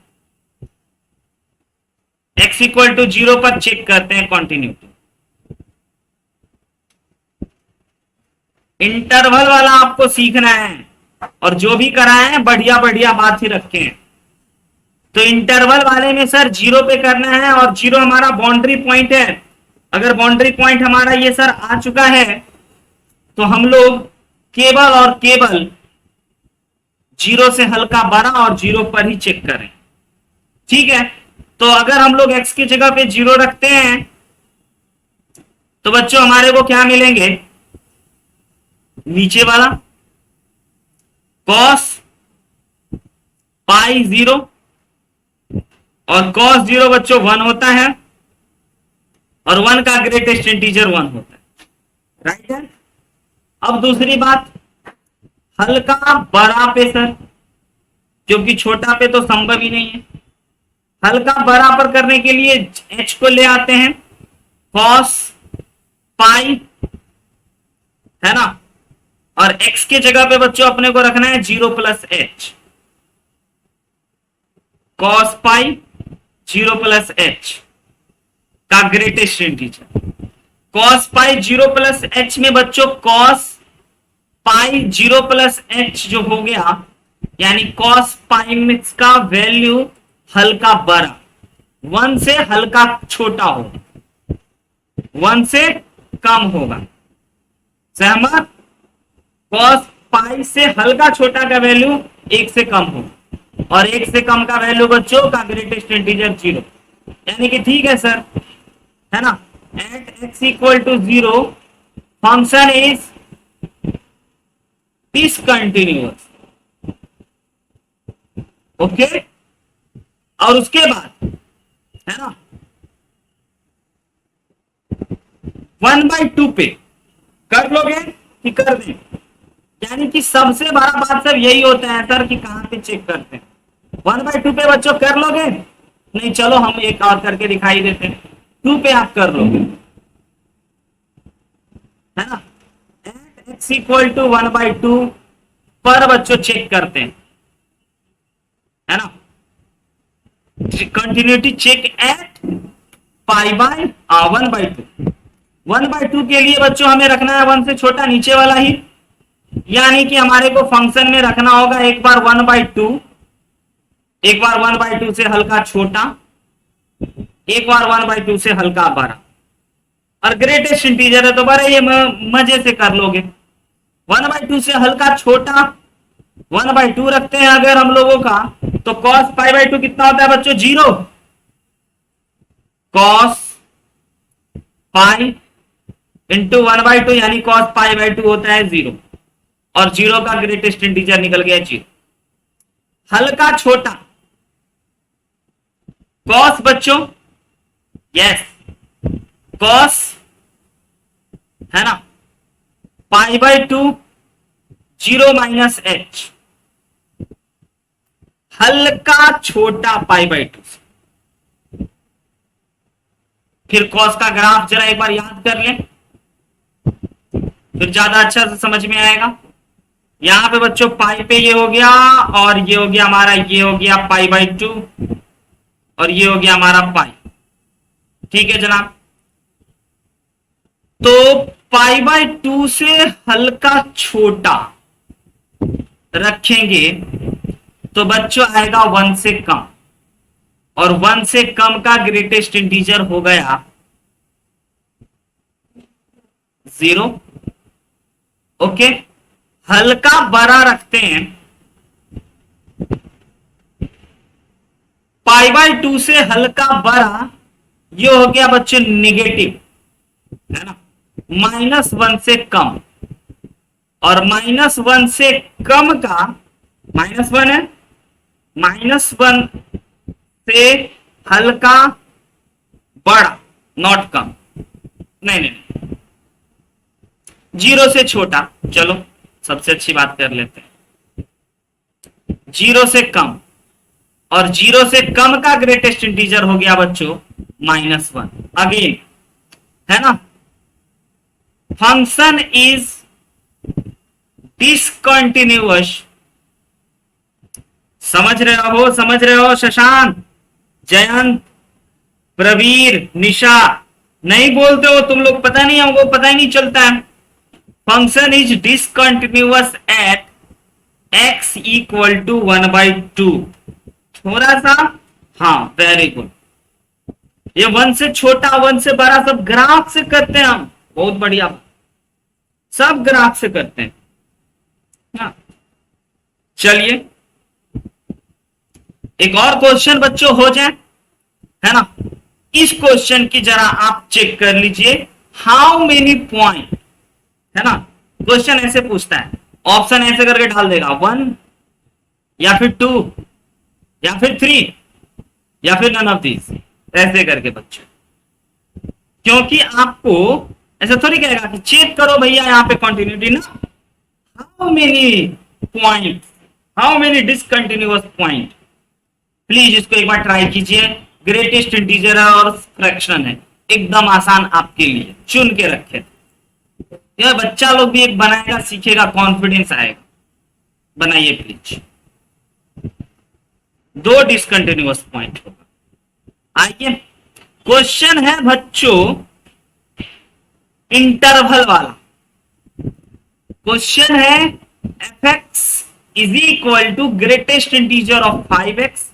Speaker 1: x = 0 पर चेक करते हैं कंटिन्यूटी। इंटरवल वाला आपको सीखना है, और जो भी कराए हैं बढ़िया बढ़िया बात ही रखे हैं। तो इंटरवल वाले में सर 0 पे करना है, और 0 हमारा बाउंड्री पॉइंट है। अगर बाउंड्री पॉइंट हमारा ये सर आ चुका है तो हम लोग केवल और केवल 0 से हल्का बड़ा और 0 पर ही चेक करें, ठीक है। तो अगर हम लोग x की जगह पे 0 रखते हैं तो बच्चों हमारे को क्या मिलेंगे, नीचे वाला cos पाई 0, और cos 0 बच्चों 1 होता है, और 1 का ग्रेटेस्ट इंटीजर 1 होता है, राइट है। अब दूसरी बात, हल्का बड़ा पे सर, क्योंकि छोटा पे तो संभव ही नहीं है, हल्का बड़ा पर करने के लिए h को ले आते हैं, cos पाई, है ना, और x के जगह पे बच्चों अपने को रखना है 0 + h, cos पाई 0 + h का ग्रेटेस्ट इंटीजर। cos पाई 0 + h में बच्चों cos पाई 0 + h जो हो गया, यानी cos पाई मिक्स का वैल्यू हल्का बड़ा, 1 से हल्का छोटा होगा, 1 से कम होगा, सहमत। cos पाई से हल्का छोटा का वैल्यू 1 से कम होगा, और 1 से कम का वैल्यू बच्चों का ग्रेटेस्ट इंटीजर 0, यानी कि ठीक है सर, है ना। At x = 0 function is discontinuous, okay. और उसके बाद, है ना, 1/2 पे कर लोगे कि कर दें, यानी कि सबसे बड़ा बात सर यही होता है सर कि कहां पे चेक करते हैं। 1/2 पे बच्चों कर लोगे, नहीं चलो हम एक और करके दिखाई देते हैं, 2 पे आप कर लोगे, है ना। एट x = 1/2 पर बच्चों चेक करते हैं, है ना, continuity check at pi by 1/2। 1/2 के लिए बच्चों हमें रखना है 1 से छोटा नीचे वाला ही, यानी कि हमारे को फंक्शन में रखना होगा एक बार 1/2, एक बार 1/2 से हल्का छोटा, एक बार 1/2 से हल्का बड़ा, और ग्रेटेस्ट इंटीजर है तो बड़ा ये मजे से कर लोगे। 1/2 से हल्का छोटा 1/2 रखते हैं अगर हम लोगों का, तो cos π/2 कितना होता है बच्चों, 0, cos पाई इंटू 1/2 यानी cos π/2 होता है 0, और 0 का ग्रेटेस्ट इंटीजर निकल गया 0। हल्का छोटा cos बच्चों, यस cos, है ना, π/2 0 - h, हल्का छोटा पाई बाई टू से। फिर कॉस का ग्राफ जरा एक बार याद कर लें, फिर ज्यादा अच्छा से समझ में आएगा। यहां पे बच्चों पाई पे ये हो गया, और ये हो गया हमारा, ये हो गया पाई बाई टू, और ये हो गया हमारा पाई। ठीक है जनाब, तो पाई बाई टू से हल्का छोटा रखेंगे तो बच्चों आएगा 1 से कम, और 1 से कम का ग्रेटेस्ट इंटीजर हो गया 0। ओके, हल्का बड़ा रखते हैं, पाई बाई टू से हल्का बड़ा, ये हो गया बच्चों निगेटिव, है ना, -1 से कम, और -1 से कम का -1 है, -1 से हल्का बड़ा, नॉट कम, नहीं नहीं, 0 से छोटा, चलो सबसे अच्छी बात कर लेते हैं, 0 से कम, और 0 से कम का ग्रेटेस्ट इंटीजर हो गया बच्चों -1। अगेन, है ना, फंक्शन इज डिसकंटिन्यूअस। समझ रहे हो शशांक, जयंत, प्रवीर, निशा, नहीं बोलते हो तुम लोग, पता नहीं हमको, पता ही नहीं चलता है। Function is discontinuous at x equal to 1/2। थोड़ा सा, हाँ वेरी गुड, ये 1 से छोटा 1 से बड़ा सब ग्राफ से करते हैं हम, बहुत बढ़िया, सब ग्राफ से करते हैं। हाँ चलिए एक और क्वेश्चन बच्चों हो जाए, है ना। इस क्वेश्चन की जरा आप चेक कर लीजिए, हाउ मेनी पॉइंट, है ना, क्वेश्चन ऐसे पूछता है, ऑप्शन ऐसे करके डाल देगा 1 या फिर 2 या फिर 3 या फिर नन ऑफ दिस, ऐसे करके बच्चों, क्योंकि आपको ऐसा थोड़ी कहेगा कि चेक करो भैया यहाँ पे कंटिन्यूटी ना, how many point, how many discontinuous point. Please इसको एक बार ट्राई कीजिए, ग्रेटेस्ट इंटीजर है और फ्रैक्शन है, एकदम आसान आपके लिए, चुन के रखे, यह बच्चा लोग भी एक बनाएगा, सीखेगा, कॉन्फिडेंस आएगा। बनाइए प्लीज, 2 डिसकंटिन्यूअस पॉइंट होगा। आइए क्वेश्चन है बच्चों इंटरवल वाला, क्वेश्चन है f(x) is equal to greatest integer of 5x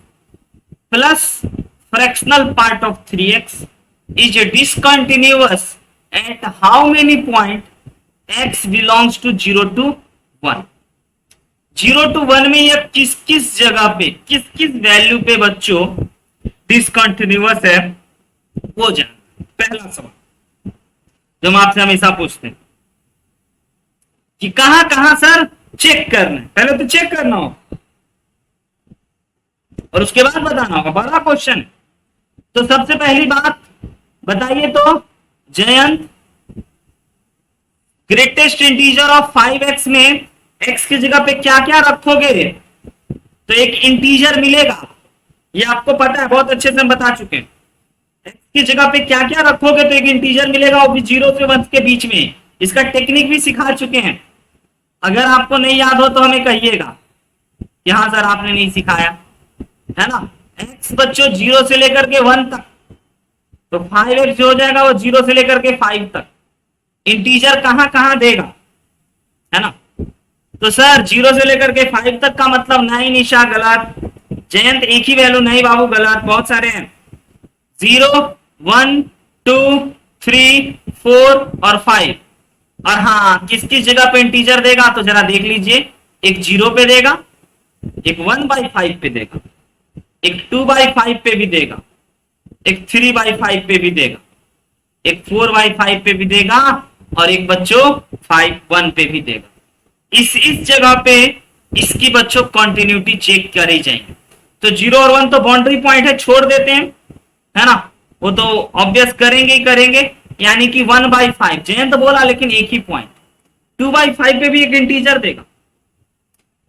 Speaker 1: plus fractional part of 3x is discontinuous at how many point x belongs to 0 to 1। 0 to 1 में यह किस किस जगह पे, किस किस वैल्यू पे बच्चों डिसकंटिन्यूअस है, वो जान। पहला सवाल जो हम आपसे हमेशा पूछते हैं कि कहां कहां सर चेक करना है, पहले तो चेक करना होगा और उसके बाद बताना होगा, बड़ा क्वेश्चन है। तो सबसे पहली बात बताइए तो Jayant, greatest integer of 5x में x की जगह पे क्या क्या रखोगे, तो एक इंटीजर मिलेगा, ये आपको पता है, बहुत अच्छे से हम बता चुके हैं। x की जगह पे क्या क्या रखोगे तो एक इंटीजर मिलेगा, वो भी 0 से 1 के बीच में, इसका टेक्निक भी सिखा चुके हैं। अगर आपको नहीं याद हो तो हमें कहिएगा, यहां सर आपने नहीं सिखाया, है ना। x बच्चों 0 से लेकर के 1 तक, तो 5x जो हो जाएगा वो 0 से लेकर के 5 तक। इंटीजर कहां कहां देगा, है ना। तो सर 0 से लेकर के 5 तक का मतलब 9, निशा गलत, जयंत एक ही वैल्यू, नहीं बाबू गलत, बहुत सारे हैं, 0, 1, 2, 3, 4 और 5। और हाँ, किस किस जगह पे इंटीजर देगा तो जरा देख लीजिए, एक 0 पे देगा, एक 1/5 पे देगा, एक 2/5 पे भी देगा, एक 3/5 पे भी देगा, एक 4/5 पे भी देगा, और एक बच्चों 1 पे भी देगा। इस जगह पे इसकी बच्चों कंटिन्यूटी चेक करी जाएंगे। तो 0 और 1 तो बाउंड्री पॉइंट है, छोड़ देते हैं, है ना, वो तो ऑब्वियस करेंगे ही करेंगे, यानी कि 1/5 जयंत बोला, लेकिन एक ही पॉइंट, 2/5 पे भी एक इंटीजर देगा,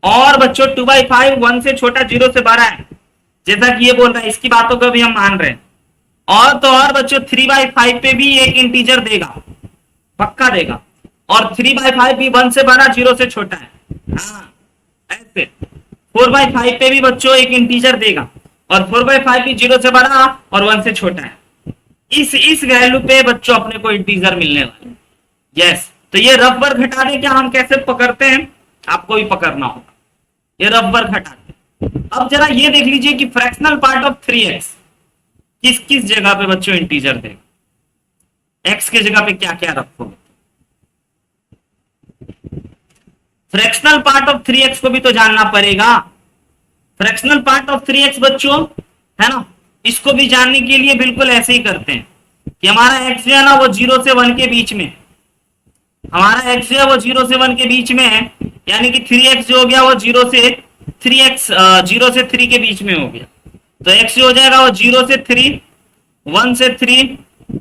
Speaker 1: और बच्चों 2/5 1 से छोटा 0 से बड़ा है, जैसा कि ये बोल रहा है, इसकी बातों को भी हम मान रहे हैं। और तो और बच्चों 3/5 पे भी एक इंटीजर देगा, पक्का देगा। और 3/5 भी 1 से बड़ा 0 से छोटा है। हाँ ऐसे 4/5 पे भी बच्चों एक इंटीजर देगा, और 4/5 भी 0 से बड़ा और 1 से छोटा है। इस वैल्यू पे बच्चों अपने को इंटीजर मिलने वाले। यस, तो ये रफ वर्ग घटा दें क्या, हम कैसे पकड़ते हैं आपको भी पकड़ना होगा। ये रफ वर्ग घटा दें। अब जरा ये देख लीजिए कि फ्रैक्शनल पार्ट ऑफ 3x किस किस जगह पे बच्चों इंटीजर देगा, x के जगह पे क्या क्या रखोगे। फ्रैक्शनल पार्ट ऑफ 3x को भी तो जानना पड़ेगा। फ्रैक्शनल पार्ट ऑफ 3x बच्चों है ना, इसको भी जानने के लिए बिल्कुल ऐसे ही करते हैं कि हमारा x जो है ना वो 0 से 1 के बीच में, हमारा x जो है वो 0 से 1 के बीच में है, यानी कि 3x जो हो गया वो 0 से 3 के बीच में हो गया। तो x जो हो जाएगा वो 0 से 3, 1 से 3,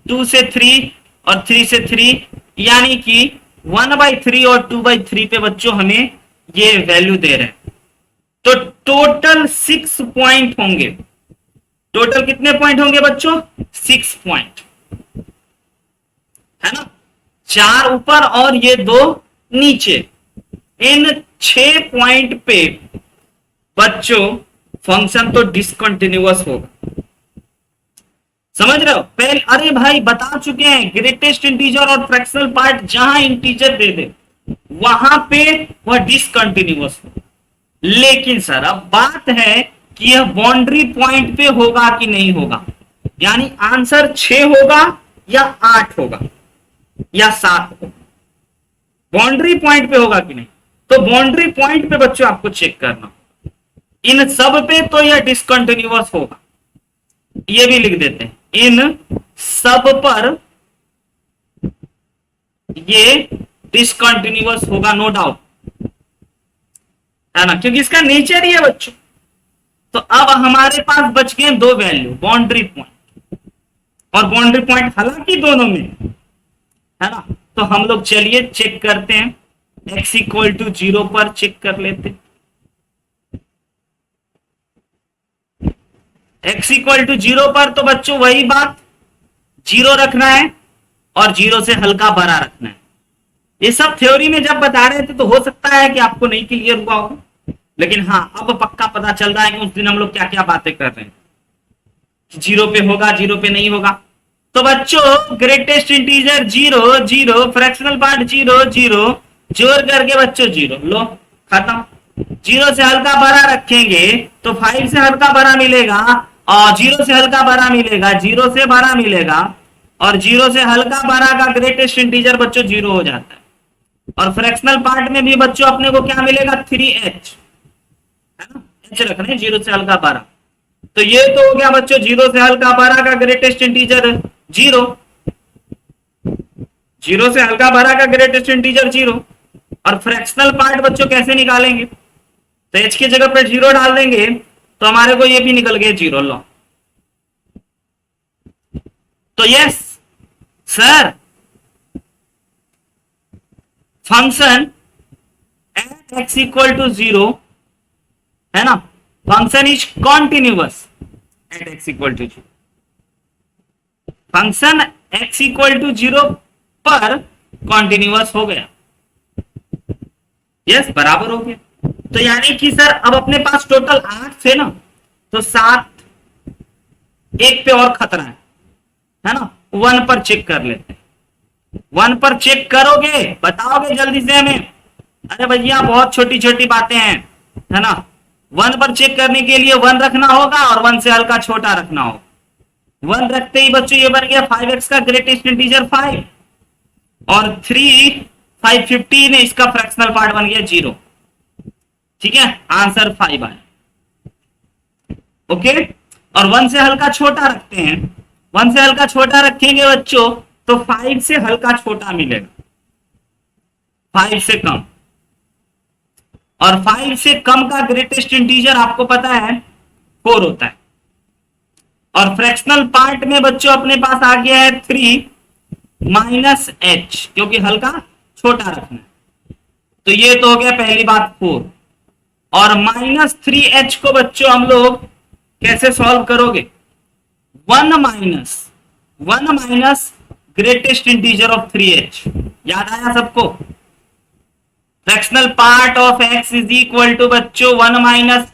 Speaker 1: 2 से 3 और 3 से 3, यानी कि 1/3 और 2/3 पे बच्चों हमें ये वैल्यू दे रहे हैं। तो टोटल 6 पॉइंट होंगे। टोटल कितने पॉइंट होंगे बच्चों? 6 पॉइंट, है ना, 4 ऊपर और ये 2 नीचे। इन 6 पॉइंट पे बच्चों फंक्शन तो डिसकंटिन्यूअस होगा। समझ रहे हो? पहले अरे भाई बता चुके हैं, ग्रेटेस्ट इंटीजर और फ्रैक्शनल पार्ट जहां इंटीजर दे दे वहां पे वह डिसकंटिन्यूअस हो। लेकिन सर अब बात है कि यह बाउंड्री पॉइंट पे होगा कि नहीं होगा, यानी आंसर 6 होगा या 8 होगा या 7 होगा, बाउंड्री पॉइंट पे होगा कि नहीं। तो बाउंड्री पॉइंट पे बच्चों आपको चेक करना, इन सब पे तो यह डिसकंटिन्यूअस होगा, ये भी लिख देते हैं, इन सब पर ये डिसकंटिन्यूअस होगा, नो डाउट, है ना, क्योंकि इसका नेचर ही है बच्चों। तो अब हमारे पास बच गए 2 वैल्यू, बाउंड्री पॉइंट और बाउंड्री पॉइंट, हालांकि दोनों में, है ना। तो हम लोग चलिए चेक करते हैं, x = 0 पर चेक कर लेते हैं। x = 0 पर तो बच्चों वही बात, 0 रखना है और 0 से हल्का बड़ा रखना है। ये सब थ्योरी में जब बता रहे थे तो हो सकता है कि आपको नहीं क्लियर हुआ हो, लेकिन हाँ अब पक्का पता चल रहा है कि उस दिन हम लोग क्या क्या बातें कर रहे हैं, 0 पे होगा, 0 पे नहीं होगा। तो बच्चों ग्रेटेस्ट इंटीजर 0 0, फ्रैक्शनल पार्ट 0 0, जोड़ करके बच्चों 0, लो खत्म। 0 से हल्का बड़ा रखेंगे तो 5 से हल्का बड़ा मिलेगा, और 0 से हल्का बड़ा मिलेगा, 0 से बड़ा मिलेगा, और 0 से हल्का बड़ा का ग्रेटेस्ट इंटीजर बच्चों 0 हो जाता है। और फ्रैक्शनल पार्ट में भी बच्चों अपने को क्या मिलेगा? 3h, है ना, h रखना है 0 से हल्का बड़ा। तो ये तो हो गया बच्चों 0 से हल्का बड़ा का ग्रेटेस्ट इंटीजर 0, 0 से हल्का बड़ा का ग्रेटेस्ट इंटीजर 0। और फ्रैक्शनल पार्ट बच्चों कैसे निकालेंगे? तो h की जगह पे 0 डाल देंगे तो हमारे को ये भी निकल गया 0, लो। तो yes sir, function at x = 0, है ना, function is continuous at x = 0। Function x = 0 पर कॉन्टिन्यूअस हो गया, यस बराबर हो गया। तो यानी कि सर अब अपने पास टोटल 8 थे ना, तो 7 एक पे और खतरा है ना, 1 पर चेक कर लेते हैं। 1 पर चेक करोगे, बताओगे जल्दी से हमें? अरे भैया बहुत छोटी छोटी बातें हैं, है ना। 1 पर चेक करने के लिए 1 रखना होगा और 1 से हल्का छोटा रखना होगा। 1 रखते ही बच्चों ये बन गया 5x का ग्रेटेस्ट इंटीजर 5, और 3 550 ने इसका फ्रैक्शनल पार्ट बन गया 0। ठीक है, आंसर 5 आया। ओके, और 1 से हल्का छोटा रखते हैं, 1 से हल्का छोटा रखेंगे बच्चों तो 5 से हल्का छोटा मिलेगा, 5 से कम। और 5 से कम का ग्रेटेस्ट इंटीजर आपको पता है 4 होता है। और फ्रैक्शनल पार्ट में बच्चों अपने पास आ गया है 3 -h, क्योंकि हल्का छोटा रखना है। तो ये तो हो गया पहली बात 4। और -3h को बच्चों हम लोग कैसे सॉल्व करोगे? 1 minus greatest integer of 3h। याद आया सबको? Fractional part of x is equal to बच्चों 1 minus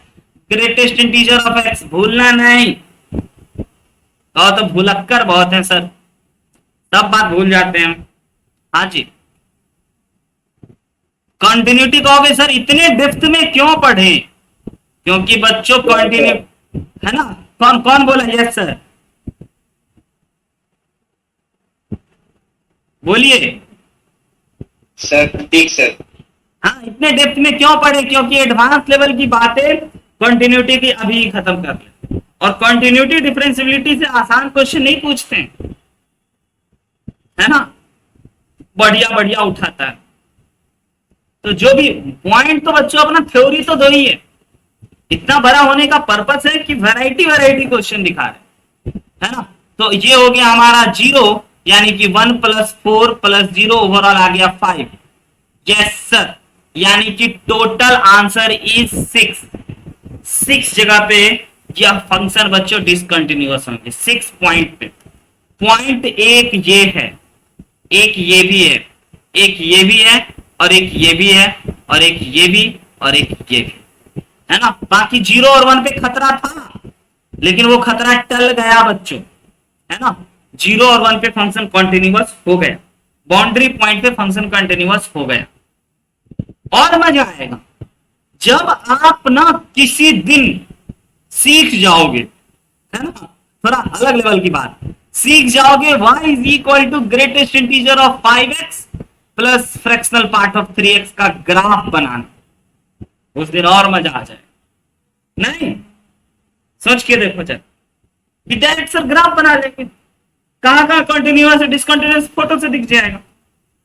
Speaker 1: greatest integer of x। भूलना नहीं। तो भूलक्कर बहुत है सर, सब बात भूल जाते हैं हम। हाँ जी, कंटिन्यूटी कहोगे सर इतने डेप्थ में क्यों पढ़े? क्योंकि बच्चों कंटिन्यू है ना। कौन कौन बोला यस सर? बोलिए
Speaker 2: सर। ठीक सर।
Speaker 1: हाँ, इतने डेप्थ में क्यों पढ़े? क्योंकि एडवांस लेवल की बातें कंटिन्यूटी की अभी खत्म कर ले, और कंटिन्यूटी डिफरेंशियबिलिटी से आसान क्वेश्चन नहीं पूछते हैं, है ना। बढ़िया बढ़िया उठाता है। तो जो भी पॉइंट तो बच्चों अपना थ्योरी तो दो ही है। इतना बड़ा होने का पर्पस है कि वैरायटी क्वेश्चन दिखा रहे, है ना। तो ये हो गया हमारा 0, यानी कि 1 + 4 + 0 ओवरऑल आ गया 5। यस सर, यानी कि टोटल आंसर इज 6 जगह पे यह फंक्शन बच्चों डिसकंटिन्यूअस होंगे 6 पॉइंट पे। पॉइंट एक ये है, एक ये भी है, एक ये भी है, और एक ये भी है, और एक ये भी, और एक ये भी, है ना। बाकी 0 और 1 पे खतरा था, लेकिन वो खतरा टल गया बच्चों, है ना। 0 और 1 पे फंक्शन कंटिन्यूअस हो गया, बाउंड्री पॉइंट पे फंक्शन कंटिन्यूअस हो गया। और मजा आएगा जब आप ना किसी दिन सीख जाओगे, है ना, थोड़ा अलग लेवल की बात, सीख जाओगे y is equal to greatest integer of 5x plus fractional part of 3x का ग्राफ बनाना। उस दिन और मजा आ जाए। नहीं, सोच के देखो चल कि डायरेक्ट सर ग्राफ बना लेंगे, कहां कहां कंटिन्यूअस डिसकंटिन्यूअस फोटो से दिख जाएगा।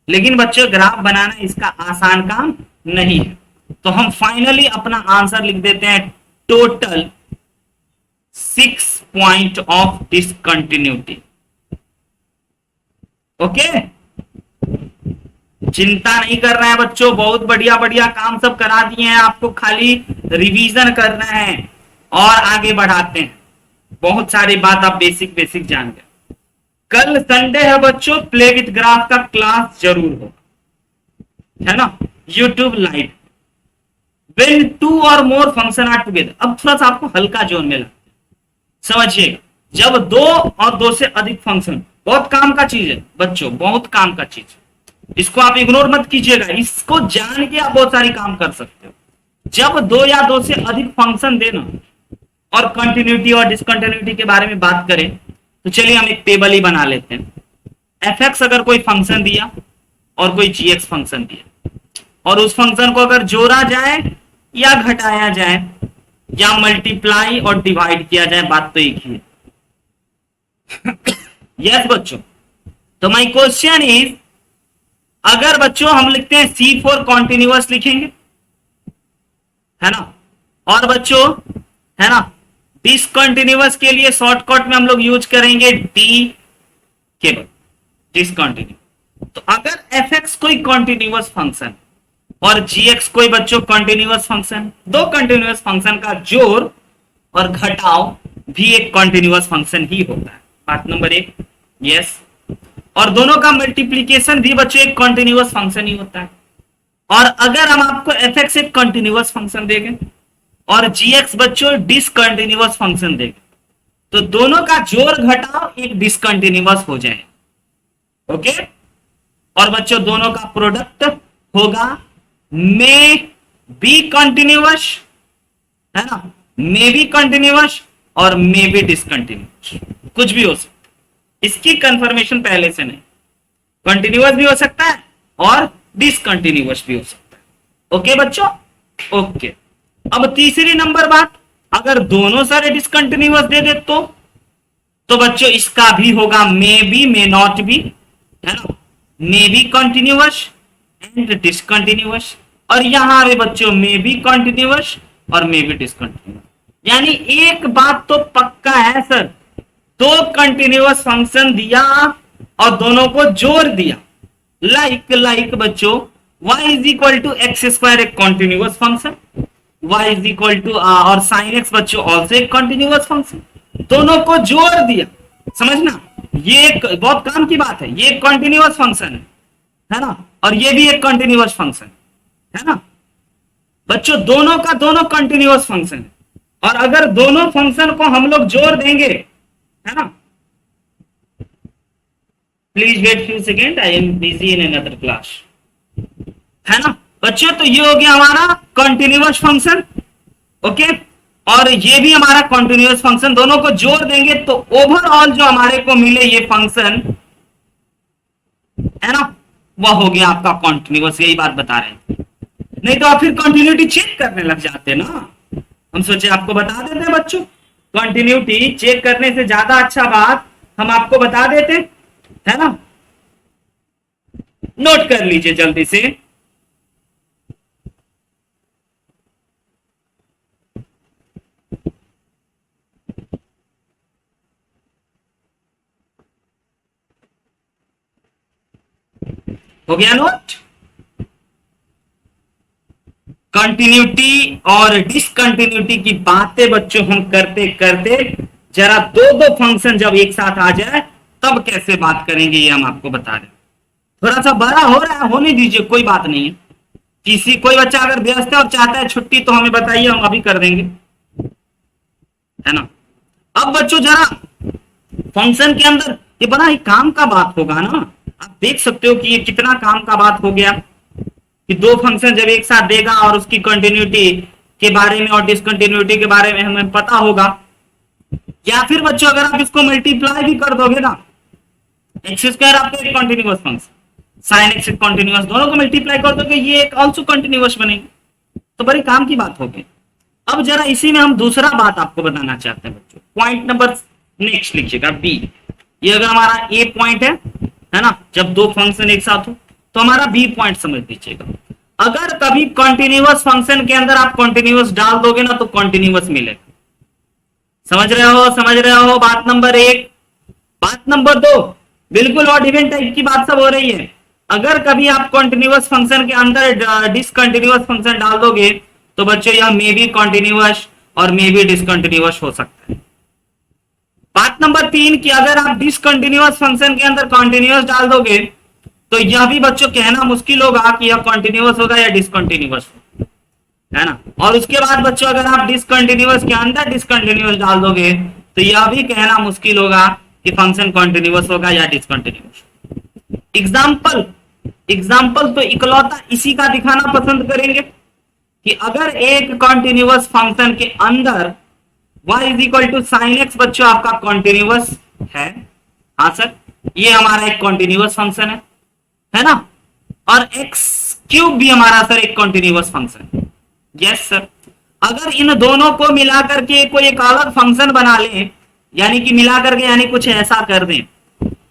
Speaker 1: लेकिन बच्चों ग्राफ बनाना इसका आसान काम नहीं है। तो हम फाइनली अपना आंसर लिख देते हैं, total 6 point of discontinuity. Okay, चिंता नहीं करना है बच्चों, बहुत बढ़िया बढ़िया काम सब करा दिए हैं आपको, खाली रिवीजन करना है और आगे बढ़ाते हैं। बहुत सारी बात आप बेसिक जान गए। कल संडे है बच्चों, प्ले विथ ग्राफ का क्लास जरूर हो, है ना, YouTube live. When 2 or more function are together, अब थोड़ा सा आपको हल्का जोन में समझिएगा। जब 2 और 2 से अधिक फंक्शन, बहुत काम का चीज है बच्चों, बहुत काम का चीज है, इसको आप इग्नोर मत कीजिएगा, इसको जान के आप बहुत सारी काम कर सकते हो। जब 2 या 2 से अधिक फंक्शन देना और कंटिन्यूटी और डिसकंटिन्यूटी के बारे में बात करें, तो चलिए हम एक टेबल ही बना लेते हैं। fx अगर कोई फंक्शन दिया और कोई gx फंक्शन दिया, और उस फंक्शन को अगर जोड़ा जाए या घटाया जाए या मल्टीप्लाई और डिवाइड किया जाए, बात तो एक ही है। यस बच्चों, तो माय क्वेश्चन इज, अगर बच्चों हम लिखते हैं C4 कॉन्टिन्यूअस लिखेंगे, है ना, और बच्चों, है ना, डिसकंटिन्यूअस के लिए शॉर्टकट में हम लोग यूज करेंगे डी केवल, डिसकंटिन्यू। तो अगर fx कोई कॉन्टिन्यूअस फंक्शन और gx कोई बच्चों कंटिन्यूअस फंक्शन, दो कंटिन्यूअस फंक्शन का जोड़ और घटाव भी एक कंटिन्यूअस फंक्शन ही होता है। बात नंबर 1, यस। और दोनों का मल्टीप्लीकेशन भी बच्चों एक कंटिन्यूअस फंक्शन ही होता है। और अगर हम आपको fx एक कंटिन्यूअस फंक्शन देंगे और gx बच्चों डिसकंटिन्यूअस फंक्शन देंगे, तो दोनों का जोड़ घटाव एक डिसकंटिन्यूअस हो जाए। ओके, और बच्चों दोनों का प्रोडक्ट होगा मे बी कंटिन्यूअस, है ना, मे बी कंटिन्यूअस और मे बी डिसकंटिन्यूअस, कुछ भी हो सकता है। इसकी कंफर्मेशन पहले से नहीं, कंटिन्यूअस भी हो सकता है और डिसकंटिन्यूअस भी हो सकता है। ओके बच्चों, ओके। अब तीसरी नंबर बात, अगर दोनों सारे डिसकंटिन्यूअस दे दे तो बच्चों इसका भी होगा may be, may not be, है ना, may be continuous and discontinuous. और यहां पे बच्चों मे बी कंटिन्यूअस और मे बी डिसकंटिन्यूअस। यानी एक बात तो पक्का है सर, दो कंटिन्यूअस फंक्शन दिया और दोनों को जोड़ दिया, लाइक बच्चों y is equal to x square एक continuous function, y is equal to और साइन एक्स बच्चों ऑल्सो एक कंटिन्यूअस फंक्शन, दोनों को जोड़ दिया। समझना, ये एक बहुत काम की बात है, ये एक कंटिन्यूअस फंक्शन है ना, और ये भी एक कंटिन्यूअस फंक्शन है ना बच्चों, दोनों का दोनों कंटिन्यूअस फंक्शन है। और अगर दोनों फंक्शन को हम लोग जोड़ देंगे, है ना, please wait few second, I am busy in another class, है ना बच्चों। तो ये हो गया हमारा कंटिन्यूअस फंक्शन, ओके, और ये भी हमारा कंटिन्यूअस फंक्शन, दोनों को जोड़ देंगे तो ओवरऑल जो हमारे को मिले ये फंक्शन, है ना, वह हो गया आपका कंटिन्यूअस। यही बात बता रहे हैं, नहीं तो आप फिर कंटिन्यूटी चेक करने लग जाते ना। हम सोचे आपको बता देते हैं बच्चों, कंटिन्यूटी चेक करने से ज्यादा अच्छा बात हम आपको बता देते, है ना। नोट कर लीजिए जल्दी से, हो गया नोट। कंटिन्यूटी और डिसकंटिन्यूटी की बातें बच्चों हम करते करते जरा दो दो फंक्शन जब एक साथ आ जाए तब कैसे बात करेंगे ये हम आपको बता रहे हैं। थोड़ा सा बड़ा हो रहा है, होने दीजिए, कोई बात नहीं है। कोई बच्चा अगर व्यस्त है और चाहता है छुट्टी तो हमें बताइए, हम अभी कर देंगे, है ना। अब बच्चों जरा फंक्शन के अंदर ये बड़ा ही काम का बात होगा ना, आप देख सकते हो कि ये कितना काम का बात हो गया कि दो फंक्शन जब एक साथ देगा और उसकी कंटिन्यूटी के बारे में और डिसकंटिन्यूटी के बारे में हमें पता होगा। या फिर बच्चों अगर आप इसको मल्टीप्लाई भी कर दोगे ना, एक्स स्क्वायर आपका एक continuous function, sine x continuous, दोनों को मल्टीप्लाई कर दोगे ये एक ऑल्सो कंटिन्यूअस बनेगी, तो बड़ी काम की बात होगी। अब जरा इसी में हम दूसरा बात आपको बताना चाहते हैं बच्चों, पॉइंट नंबर नेक्स्ट लिखिएगा बी। ये अगर हमारा ए पॉइंट है ना, जब दो फंक्शन एक साथ हो तो हमारा बी पॉइंट समझ लीजिएगा। अगर कभी कंटिन्यूअस फंक्शन के अंदर आप कंटिन्यूअस डाल दोगे ना तो कंटिन्यूअस मिलेगा। समझ रहे हो बात नंबर एक। बात नंबर दो, बिल्कुल ऑड इवन टाइप की बात सब हो रही है। अगर कभी आप कंटिन्यूअस फंक्शन के अंदर डिसकंटिन्यूअस फंक्शन डाल दोगे तो बच्चों यह मे बी कंटिन्यूअस और मे बी डिसकंटिन्यूअस हो सकता है। बात नंबर तीन कि अगर आप डिसकंटिन्यूअस फंक्शन के अंदर कंटिन्यूअस डाल दोगे तो यह भी बच्चों कहना मुश्किल होगा कि यह कंटिन्यूअस होगा या डिसकंटिन्यूअस, है ना। और उसके बाद बच्चों अगर आप डिसकंटिन्यूअस के अंदर डिसकंटिन्यूअस डाल दोगे तो यह भी कहना मुश्किल होगा कि फंक्शन कंटिन्यूअस होगा या डिसकंटिन्यूअस। एग्जाम्पल तो इकलौता इसी का दिखाना पसंद करेंगे कि अगर एक कंटिन्यूअस फंक्शन के अंदर y is equal to sine x बच्चों आपका कंटिन्यूअस है, हाँ सर ये हमारा एक कंटिन्यूअस फंक्शन है ना, और एक्स क्यूब भी हमारा सर एक कंटिन्यूअस फंक्शन है। यस सर, अगर इन दोनों को मिलाकर के कोई एक अलग फंक्शन बना ले, यानी कि मिलाकर के यानी कुछ ऐसा कर दें,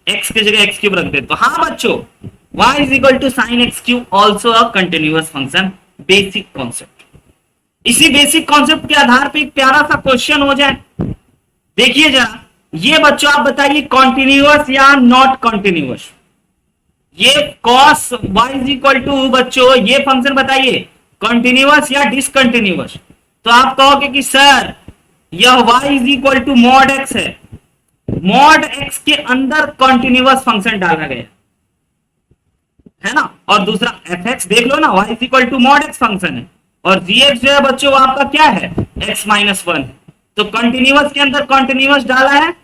Speaker 1: एक्स की जगह एक्स क्यूब रख दे, तो हाँ बच्चों y is equal to sine x cube also a continuous function. Basic concept, इसी बेसिक कॉन्सेप्ट के आधार पे एक प्यारा सा क्वेश्चन हो जाए। देखिए जरा, ये बच्चों आप बताइए कंटिन्यूअस या नॉट कंटिन्यूअस। ये cos y is equal to बच्चों ये फंक्शन बताइए कंटिन्यूअस या डिसकंटिन्यूअस। तो आप कहोगे कि सर यह y is equal to mod x है, मॉड x के अंदर कंटिन्यूअस फंक्शन डाला गया है ना, और दूसरा fx देख लो ना, y is equal to mod x function है, और gx जो है बच्चों वो आपका क्या है x माइनस वन, तो कंटिन्यूअस के अंदर कंटिन्यूअस डाला है,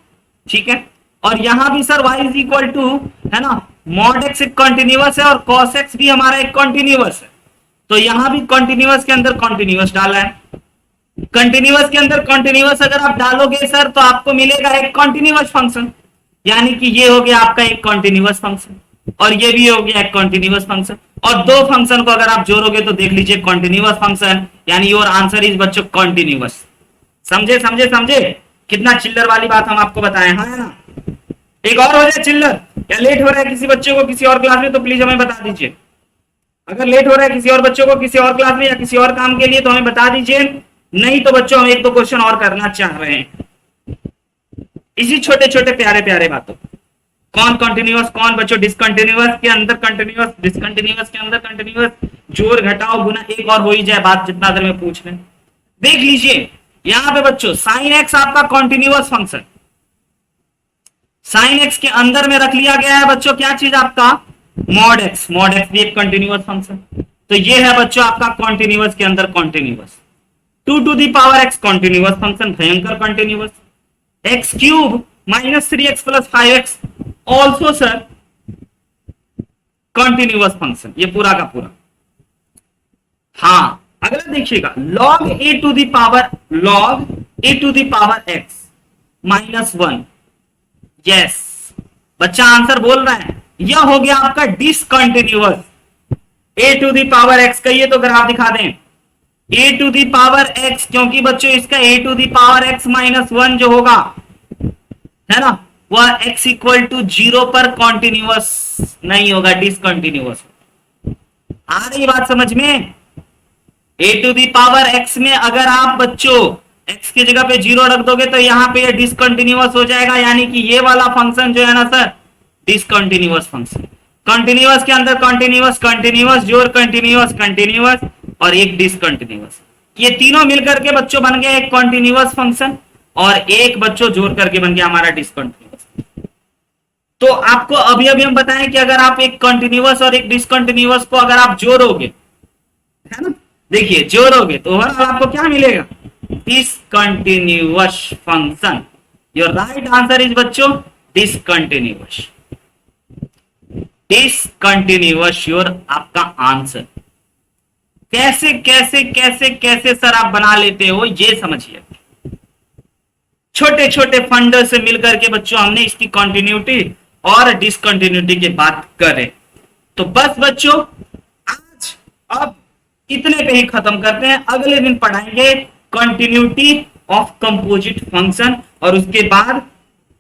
Speaker 1: ठीक है। और यहां भी sir y is equal to है ना मॉड x एक कंटिन्यूअस है और cos x भी हमारा एक कंटिन्यूअस है, तो यहां भी कंटिन्यूअस के अंदर कंटिन्यूअस डाला है। कंटिन्यूअस के अंदर कंटिन्यूअस अगर आप डालोगे सर तो आपको मिलेगा एक कंटिन्यूअस फंक्शन, यानी कि ये हो गया आपका एक कंटिन्यूअस फंक्शन और ये भी हो गया एक कंटिन्यूअस फंक्शन, और दो फंक्शन को अगर आप जोड़ोगे तो देख लीजिए कंटिन्यूअस फंक्शन, यानी योर आंसर इज बच्चों कंटिन्यूअस। समझे समझे समझे कितना चिल्लर वाली बात हम आपको बताए, हाँ ना। एक और हो जाए चिल्लर, या लेट हो रहा है किसी बच्चे को किसी और क्लास में तो प्लीज हमें बता दीजिए। अगर लेट हो रहा है किसी और बच्चों को किसी और क्लास में या किसी और काम के लिए तो हमें बता दीजिए, नहीं तो बच्चों हम एक दो क्वेश्चन और करना चाह रहे हैं इसी छोटे छोटे प्यारे प्यारे बातों। कौन कंटिन्यूअस कौन बच्चों डिसकंटिन्यूअस के अंदर कंटिन्यूअस, डिसकंटिन्यूअस के अंदर कंटिन्यूअस, जोड़ घटाओ गुना एक और हो ही जाए बात जितना देर में पूछ लें। देख लीजिए यहां पे बच्चों साइन एक्स आपका कॉन्टिन्यूअस फंक्शन, साइन एक्स के अंदर में रख लिया गया है बच्चों क्या चीज आपका मॉड एक्स भी एक कंटिन्यूअस फंक्शन। तो ये है बच्चों आपका कॉन्टिन्यूअस के अंदर continuous. 2 to the power x continuous function, भयंकर continuous. X cube minus 3x plus 5x also sir continuous function, ये पूरा का पूरा। हाँ अगला देखिएगा log a to the power x minus 1। Yes बच्चा आंसर बोल रहा है, यह हो गया आपका discontinuous. a to the power x का ये तो ग्राफ दिखा दें, a to the power x, क्योंकि बच्चों इसका a to the power x minus 1 जो होगा है ना वह x इक्वल टू 0 पर कॉन्टिन्यूअस नहीं होगा, डिसकंटिन्यूअस। आ रही बात समझ में? a to the power x में अगर आप बच्चों x की जगह पे 0 रख दोगे तो यहां पे ये डिसकंटिन्यूअस हो जाएगा, यानी कि ये वाला फंक्शन जो है ना सर डिसकंटिन्यूअस फंक्शन। कंटिन्यूअस के अंदर कंटिन्यूअस, कंटिन्यूअस जोड़ कंटिन्यूअस, कंटिन्यूअस और एक डिसकंटिन्यूअस, ये तीनों मिलकर के बच्चों बन गए एक कंटिन्यूअस फंक्शन और एक बच्चों जोड़ करके बन गया हमारा डिसकंटिन्यूअस। तो आपको अभी अभी हम बताएं कि अगर आप एक कंटिन्यूअस और एक डिसकंटिन्यूअस को अगर आप जोड़ोगे है ना, देखिए जोड़ोगे तो ओवरऑल आपको क्या मिलेगा, discontinuous function. Your right answer is बच्चों डिसकंटिन्यूअस, डिसकंटिन्यूअस योर आपका आंसर। कैसे कैसे कैसे कैसे सर आप बना लेते हो ये समझिए। छोटे छोटे फंडों से मिलकर के बच्चों हमने इसकी कंटिन्यूटी और डिसकंटिन्यूटी की बात करें। तो बस बच्चों आज अब इतने पे ही खत्म करते हैं, अगले दिन पढ़ाएंगे कंटिन्यूटी ऑफ कंपोजिट फंक्शन और उसके बाद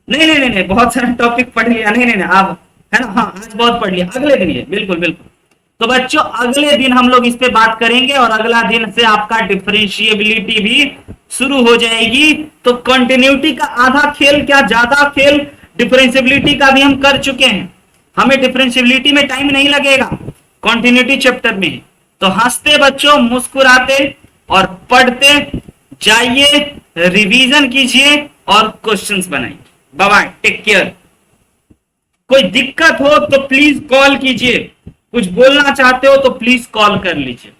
Speaker 1: नहीं बहुत सारा टॉपिक पढ़ लिया, नहीं आप है ना, हाँ आज बहुत पढ़ लिया, अगले दिन ये बिल्कुल बिल्कुल। तो बच्चों अगले दिन हम लोग इस पे बात करेंगे और अगला दिन से आपका डिफरेंशिएबिलिटी भी शुरू हो जाएगी। तो कंटिन्यूटी का आधा खेल क्या ज्यादा खेल डिफरेंशिएबिलिटी का भी हम कर चुके हैं, हमें डिफरेंशिएबिलिटी में टाइम नहीं लगेगा, कंटिन्यूटी चैप्टर में। तो हंसते बच्चों मुस्कुराते और पढ़ते जाइए, रिवीजन कीजिए और क्वेश्चंस बनाइए। Bye bye, take care. कोई दिक्कत हो तो प्लीज कॉल कीजिए, कुछ बोलना चाहते हो तो प्लीज कॉल कर लीजिए।